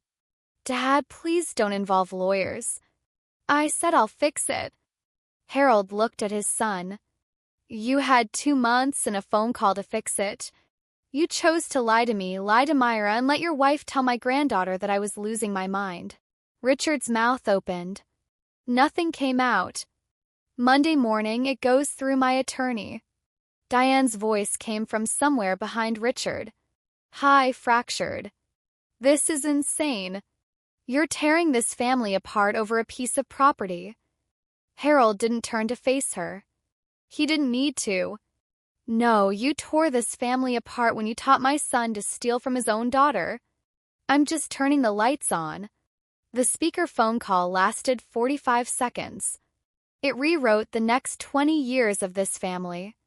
"Dad, please don't involve lawyers." "I said I'll fix it." Harold looked at his son. "You had 2 months and a phone call to fix it. You chose to lie to me, lie to Myra, and let your wife tell my granddaughter that I was losing my mind." Richard's mouth opened. Nothing came out. "Monday morning, it goes through my attorney." Diane's voice came from somewhere behind Richard. High, fractured. "This is insane. You're tearing this family apart over a piece of property." Harold didn't turn to face her. He didn't need to. "No, you tore this family apart when you taught my son to steal from his own daughter. I'm just turning the lights on." The speaker phone call lasted 45 seconds. It rewrote the next 20 years of this family.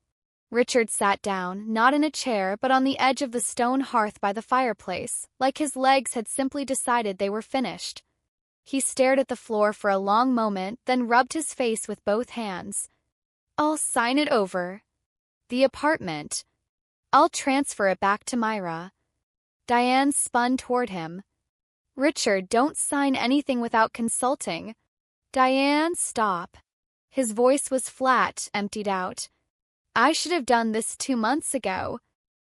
Richard sat down, not in a chair but on the edge of the stone hearth by the fireplace, like his legs had simply decided they were finished. He stared at the floor for a long moment, then rubbed his face with both hands. "I'll sign it over. The apartment. I'll transfer it back to Myra." Diane spun toward him. "Richard, don't sign anything without consulting." "Diane, stop." His voice was flat, emptied out. "I should have done this 2 months ago."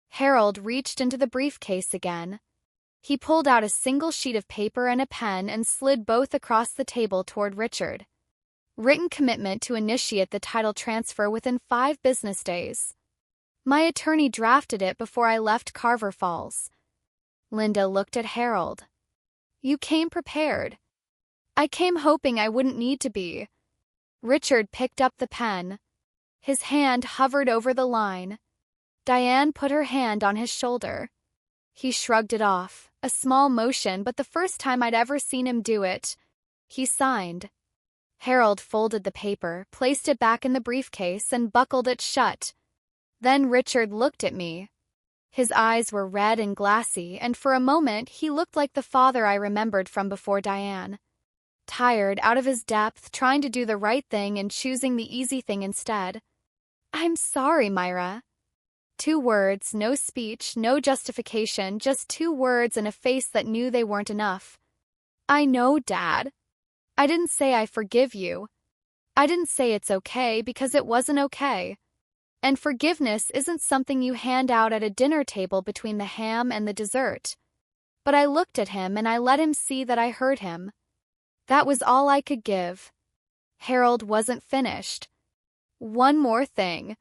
Harold reached into the briefcase again. He pulled out a single sheet of paper and a pen and slid both across the table toward Richard. "Written commitment to initiate the title transfer within 5 business days. My attorney drafted it before I left Carver Falls." Linda looked at Harold. "You came prepared." "I came hoping I wouldn't need to be." Richard picked up the pen. His hand hovered over the line. Diane put her hand on his shoulder. He shrugged it off, a small motion, but the first time I'd ever seen him do it. He signed. Harold folded the paper, placed it back in the briefcase, and buckled it shut. Then Richard looked at me. His eyes were red and glassy, and for a moment he looked like the father I remembered from before Diane. Tired, out of his depth, trying to do the right thing and choosing the easy thing instead. "I'm sorry, Myra." 2 words, no speech, no justification, just 2 words and a face that knew they weren't enough. "I know, Dad. I didn't say I forgive you. I didn't say it's okay because it wasn't okay. And forgiveness isn't something you hand out at a dinner table between the ham and the dessert." But I looked at him and I let him see that I heard him. That was all I could give. Harold wasn't finished. One more thing.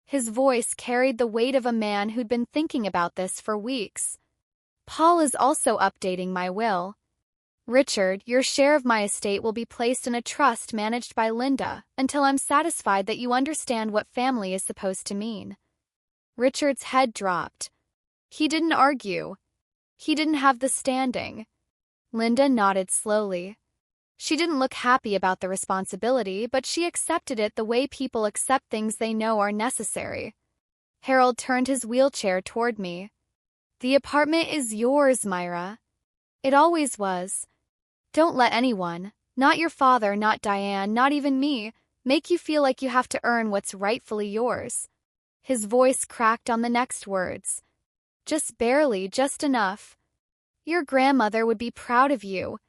His voice carried the weight of a man who'd been thinking about this for weeks. Paul is also updating my will. Richard, your share of my estate will be placed in a trust managed by Linda until I'm satisfied that you understand what family is supposed to mean. Richard's head dropped. He didn't argue. He didn't have the standing. Linda nodded slowly. She didn't look happy about the responsibility, but she accepted it the way people accept things they know are necessary. Harold turned his wheelchair toward me. The apartment is yours, Myra. It always was. Don't let anyone, not your father, not Diane, not even me, make you feel like you have to earn what's rightfully yours. His voice cracked on the next words. Just barely, just enough. Your grandmother would be proud of you.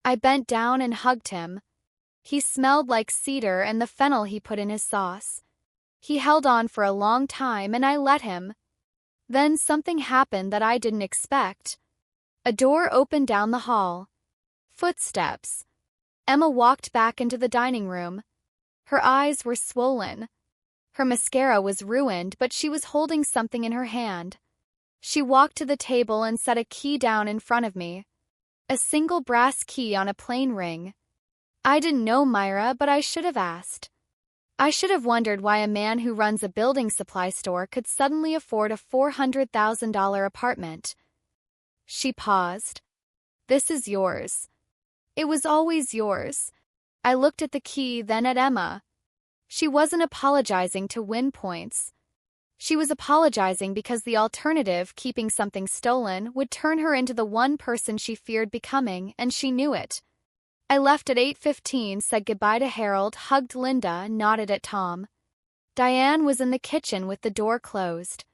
I bent down and hugged him. He smelled like cedar and the fennel he put in his sauce. He held on for a long time and I let him. Then something happened that I didn't expect. A door opened down the hall. Footsteps. Emma walked back into the dining room. Her eyes were swollen. Her mascara was ruined, but she was holding something in her hand. She walked to the table and set a key down in front of me. A single brass key on a plain ring. I didn't know Myra, but I should have asked. I should have wondered why a man who runs a building supply store could suddenly afford a $400,000 apartment. She paused. This is yours. It was always yours. I looked at the key, then at Emma. She wasn't apologizing to win points. She was apologizing because the alternative, keeping something stolen, would turn her into the one person she feared becoming, and she knew it. I left at 8:15, said goodbye to Harold, hugged Linda, nodded at Tom. Diane was in the kitchen with the door closed.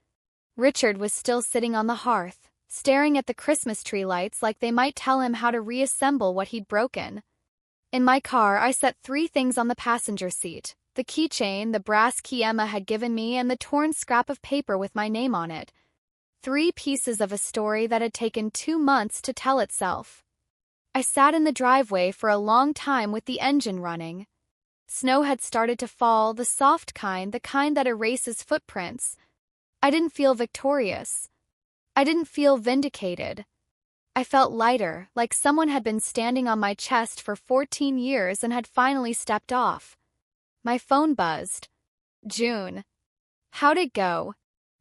Richard was still sitting on the hearth, staring at the Christmas tree lights like they might tell him how to reassemble what he'd broken. In my car, I set 3 things on the passenger seat: the keychain, the brass key Emma had given me, and the torn scrap of paper with my name on it. 3 pieces of a story that had taken 2 months to tell itself. I sat in the driveway for a long time with the engine running. Snow had started to fall, the soft kind, the kind that erases footprints. I didn't feel victorious. I didn't feel vindicated. I felt lighter, like someone had been standing on my chest for 14 years and had finally stepped off. My phone buzzed. June. How'd it go?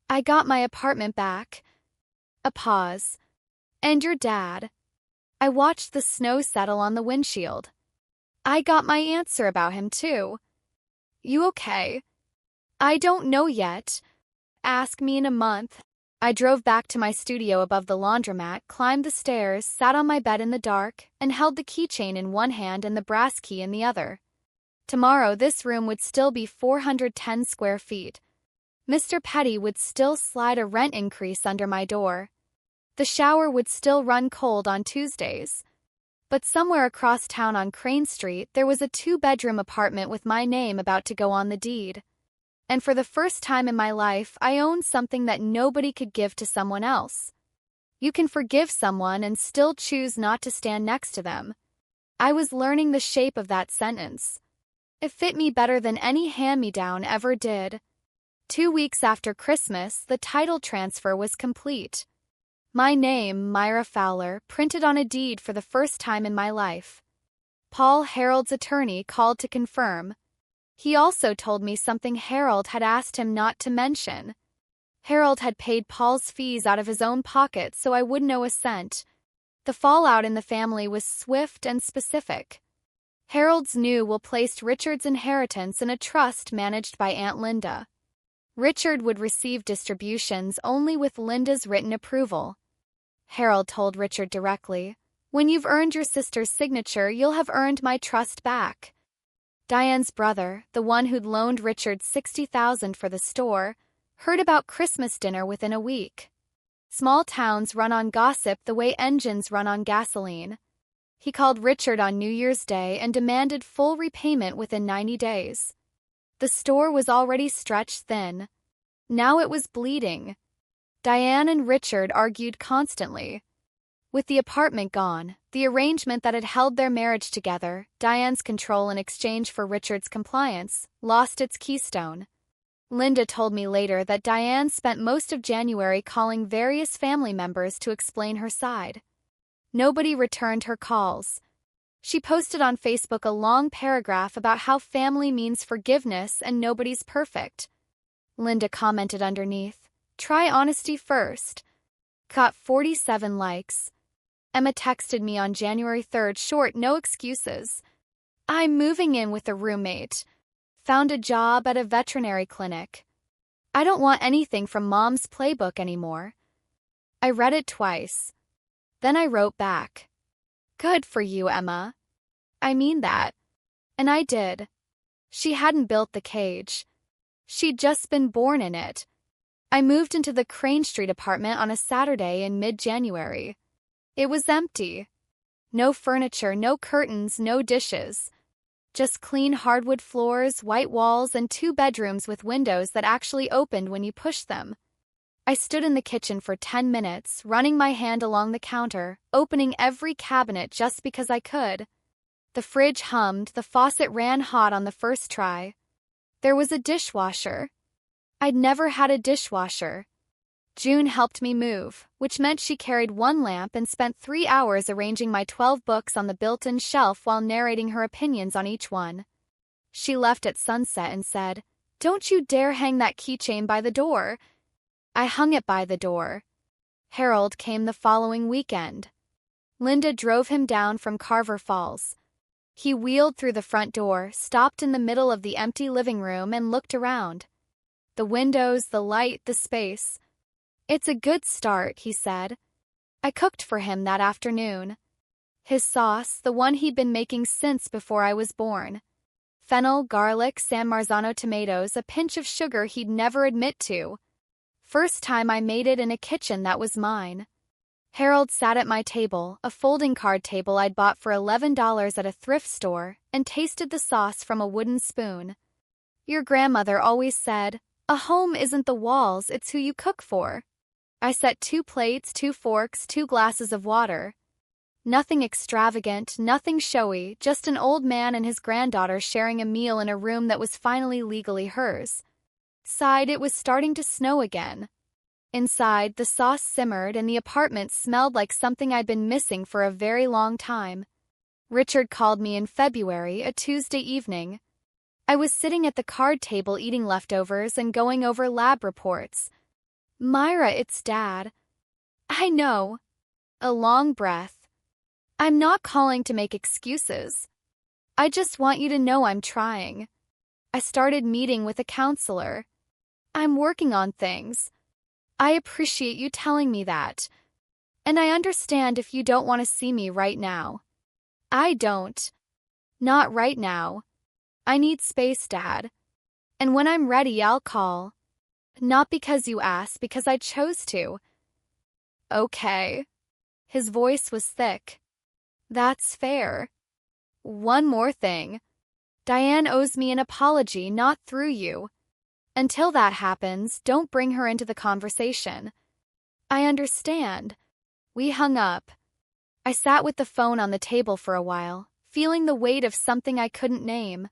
I got my apartment back. A pause. And your dad? I watched the snow settle on the windshield. I got my answer about him, too. You okay? I don't know yet. Ask me in a month. I drove back to my studio above the laundromat, climbed the stairs, sat on my bed in the dark, and held the keychain in one hand and the brass key in the other. Tomorrow, this room would still be 410 square feet. Mr. Petty would still slide a rent increase under my door. The shower would still run cold on Tuesdays. But somewhere across town on Crane Street, there was a 2-bedroom apartment with my name about to go on the deed. And for the first time in my life, I owned something that nobody could give to someone else. You can forgive someone and still choose not to stand next to them. I was learning the shape of that sentence. It fit me better than any hand-me-down ever did. 2 weeks after Christmas, the title transfer was complete. My name, Myra Fowler, printed on a deed for the first time in my life. Paul, Harold's attorney, called to confirm. He also told me something Harold had asked him not to mention. Harold had paid Paul's fees out of his own pocket, so I wouldn't owe a cent. The fallout in the family was swift and specific. Harold's new will placed Richard's inheritance in a trust managed by Aunt Linda. Richard would receive distributions only with Linda's written approval. Harold told Richard directly, "When you've earned your sister's signature, you'll have earned my trust back." Diane's brother, the one who'd loaned Richard $60,000 for the store, heard about Christmas dinner within a week. Small towns run on gossip the way engines run on gasoline. He called Richard on New Year's Day and demanded full repayment within 90 days. The store was already stretched thin. Now it was bleeding. Diane and Richard argued constantly. With the apartment gone, the arrangement that had held their marriage together, Diane's control in exchange for Richard's compliance, lost its keystone. Linda told me later that Diane spent most of January calling various family members to explain her side. Nobody returned her calls. She posted on Facebook a long paragraph about how family means forgiveness and nobody's perfect. Linda commented underneath, "Try honesty first." Got 47 likes. Emma texted me on January 3rd, short, no excuses. "I'm moving in with a roommate. Found a job at a veterinary clinic. I don't want anything from Mom's playbook anymore." I read it twice. Then I wrote back, "Good for you, Emma. I mean that." And I did. She hadn't built the cage. She'd just been born in it. I moved into the Crane Street apartment on a Saturday in mid-January. It was empty. No furniture, no curtains, no dishes. Just clean hardwood floors, white walls, and 2 bedrooms with windows that actually opened when you pushed them. I stood in the kitchen for 10 minutes, running my hand along the counter, opening every cabinet just because I could. The fridge hummed, the faucet ran hot on the first try. There was a dishwasher. I'd never had a dishwasher. June helped me move, which meant she carried 1 lamp and spent 3 hours arranging my 12 books on the built-in shelf while narrating her opinions on each one. She left at sunset and said, "Don't you dare hang that keychain by the door." I hung it by the door. Harold came the following weekend. Linda drove him down from Carver Falls. He wheeled through the front door, stopped in the middle of the empty living room, and looked around. The windows, the light, the space. "It's a good start," he said. I cooked for him that afternoon. His sauce, the one he'd been making since before I was born. Fennel, garlic, San Marzano tomatoes, a pinch of sugar he'd never admit to. First time I made it in a kitchen that was mine. Harold sat at my table, a folding card table I'd bought for $11 at a thrift store, and tasted the sauce from a wooden spoon. "Your grandmother always said, 'A home isn't the walls, it's who you cook for.'" I set 2 plates, 2 forks, 2 glasses of water. Nothing extravagant, nothing showy, just an old man and his granddaughter sharing a meal in a room that was finally legally hers. Outside, it was starting to snow again. Inside, the sauce simmered and the apartment smelled like something I'd been missing for a very long time. Richard called me in February, a Tuesday evening. I was sitting at the card table eating leftovers and going over lab reports. "Myra, it's Dad." "I know." A long breath. "I'm not calling to make excuses. I just want you to know I'm trying. I started meeting with a counselor. I'm working on things. I appreciate you telling me that. And I understand if you don't want to see me right now. I don't. Not right now. I need space, Dad. And when I'm ready, I'll call. Not because you asked, because I chose to." "Okay." His voice was thick. "That's fair. One more thing. Diane owes me an apology, not through you. Until that happens, don't bring her into the conversation." "I understand." We hung up. I sat with the phone on the table for a while, feeling the weight of something I couldn't name.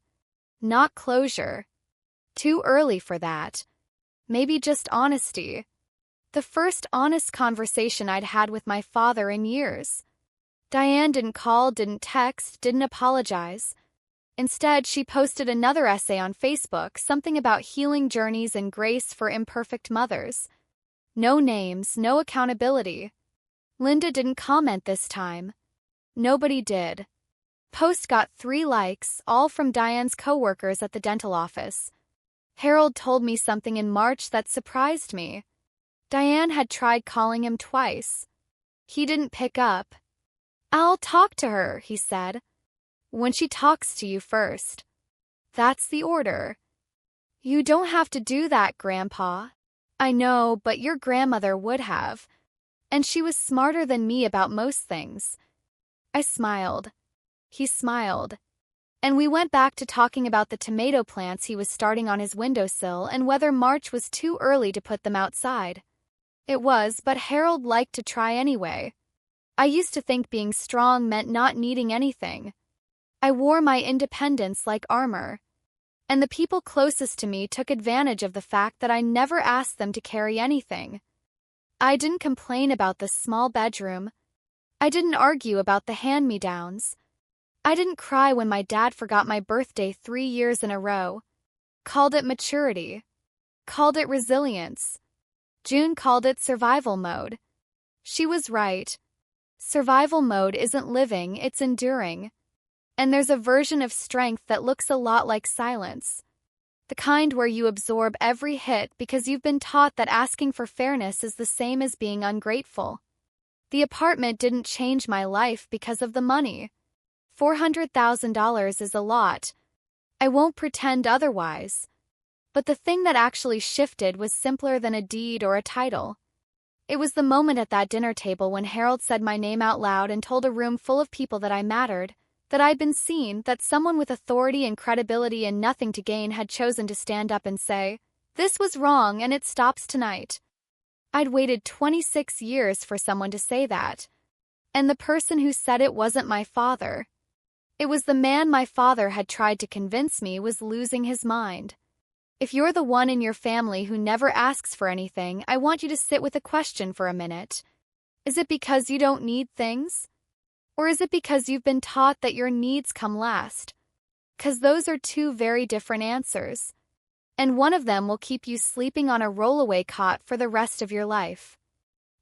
Not closure. Too early for that. Maybe just honesty. The first honest conversation I'd had with my father in years. Diane didn't call, didn't text, didn't apologize. Instead, she posted another essay on Facebook, something about healing journeys and grace for imperfect mothers. No names, no accountability. Linda didn't comment this time. Nobody did. Post got 3 likes, all from Diane's coworkers at the dental office. Harold told me something in March that surprised me. Diane had tried calling him twice. He didn't pick up. "I'll talk to her," he said. "When she talks to you first. That's the order." "You don't have to do that, Grandpa." "I know, but your grandmother would have. And she was smarter than me about most things." I smiled. He smiled. And we went back to talking about the tomato plants he was starting on his windowsill and whether March was too early to put them outside. It was, but Harold liked to try anyway. I used to think being strong meant not needing anything. I wore my independence like armor. And the people closest to me took advantage of the fact that I never asked them to carry anything. I didn't complain about the small bedroom. I didn't argue about the hand-me-downs. I didn't cry when my dad forgot my birthday 3 years in a row. Called it maturity. Called it resilience. June called it survival mode. She was right. Survival mode isn't living, it's enduring. And there's a version of strength that looks a lot like silence. The kind where you absorb every hit because you've been taught that asking for fairness is the same as being ungrateful. The apartment didn't change my life because of the money. $400,000 is a lot. I won't pretend otherwise. But the thing that actually shifted was simpler than a deed or a title. It was the moment at that dinner table when Harold said my name out loud and told a room full of people that I mattered, that I'd been seen, that someone with authority and credibility and nothing to gain had chosen to stand up and say, "This was wrong and it stops tonight." I'd waited 26 years for someone to say that. And the person who said it wasn't my father. It was the man my father had tried to convince me was losing his mind. If you're the one in your family who never asks for anything, I want you to sit with a question for a minute. Is it because you don't need things? Or is it because you've been taught that your needs come last? 'Cause those are two very different answers. And one of them will keep you sleeping on a rollaway cot for the rest of your life.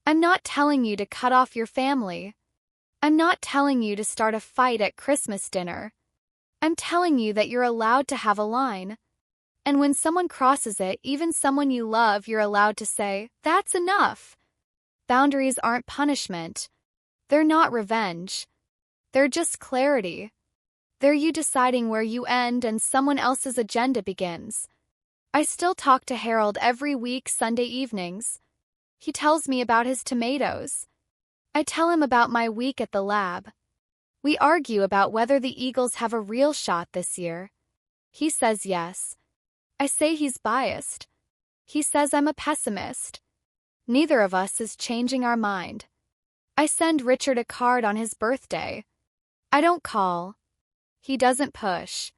I'm not telling you to cut off your family. I'm not telling you to start a fight at Christmas dinner. I'm telling you that you're allowed to have a line. And when someone crosses it, even someone you love, you're allowed to say, "That's enough." Boundaries aren't punishment. They're not revenge. They're just clarity. They're you deciding where you end and someone else's agenda begins. I still talk to Harold every week Sunday evenings. He tells me about his tomatoes. I tell him about my week at the lab. We argue about whether the Eagles have a real shot this year. He says yes. I say he's biased. He says I'm a pessimist. Neither of us is changing our mind. I send Richard a card on his birthday. I don't call. He doesn't push.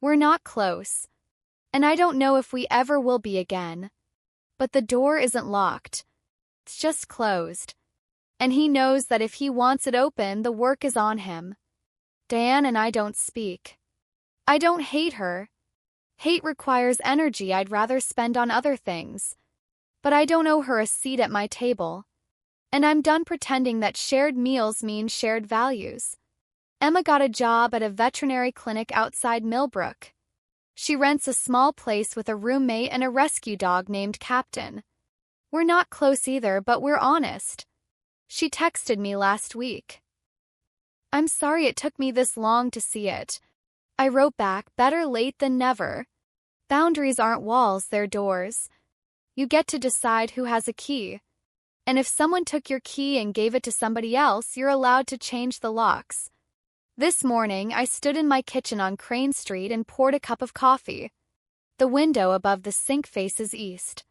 We're not close. And I don't know if we ever will be again. But the door isn't locked. It's just closed. And he knows that if he wants it open, the work is on him. Diane and I don't speak. I don't hate her. Hate requires energy I'd rather spend on other things. But I don't owe her a seat at my table. And I'm done pretending that shared meals mean shared values. Emma got a job at a veterinary clinic outside Millbrook. She rents a small place with a roommate and a rescue dog named Captain. We're not close either, but we're honest. She texted me last week. "I'm sorry it took me this long to see it." I wrote back, "Better late than never." Boundaries aren't walls, they're doors. You get to decide who has a key. And if someone took your key and gave it to somebody else, you're allowed to change the locks. This morning, I stood in my kitchen on Crane Street and poured a cup of coffee. The window above the sink faces east.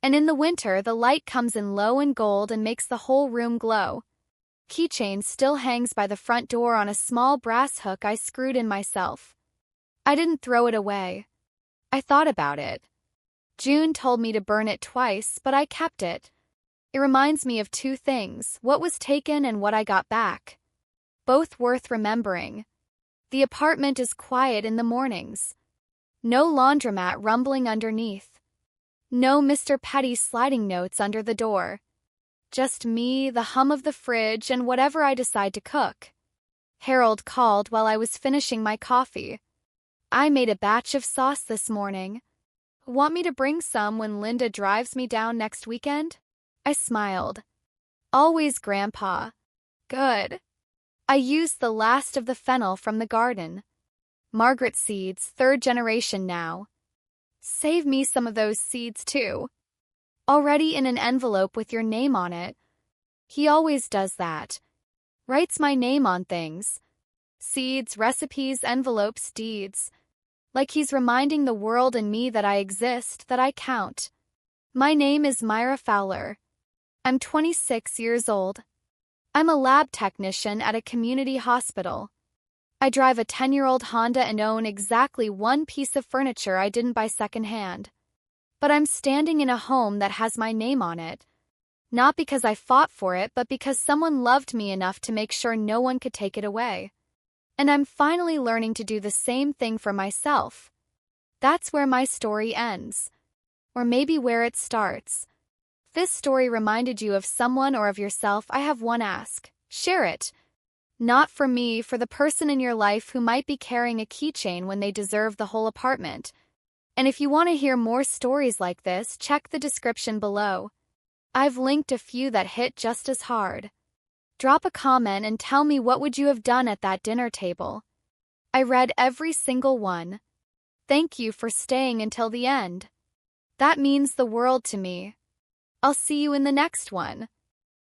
And in the winter, the light comes in low and gold and makes the whole room glow. Keychain still hangs by the front door on a small brass hook I screwed in myself. I didn't throw it away. I thought about it. June told me to burn it twice, but I kept it. It reminds me of two things, what was taken and what I got back. Both worth remembering. The apartment is quiet in the mornings. No laundromat rumbling underneath. No Mr. Petty sliding notes under the door. Just me, the hum of the fridge, and whatever I decide to cook. Harold called while I was finishing my coffee. "I made a batch of sauce this morning. Want me to bring some when Linda drives me down next weekend?" I smiled. "Always, Grandpa." "Good." I used the last of the fennel from the garden. Margaret seeds, 3rd generation now. Save me some of those seeds too. Already in an envelope with your name on it. He always does that. Writes my name on things. Seeds, recipes, envelopes, deeds. Like he's reminding the world and me that I exist, that I count. My name is Myra Fowler. I'm 26 years old. I'm a lab technician at a community hospital. I drive a 10-year-old Honda and own exactly one piece of furniture I didn't buy secondhand. But I'm standing in a home that has my name on it. Not because I fought for it, but because someone loved me enough to make sure no one could take it away. And I'm finally learning to do the same thing for myself. That's where my story ends. Or maybe where it starts. If this story reminded you of someone or of yourself, I have one ask. Share it. Not for me, for the person in your life who might be carrying a keychain when they deserve the whole apartment. And if you want to hear more stories like this, check the description below. I've linked a few that hit just as hard. Drop a comment and tell me what would you have done at that dinner table. I read every single one. Thank you for staying until the end. That means the world to me. I'll see you in the next one.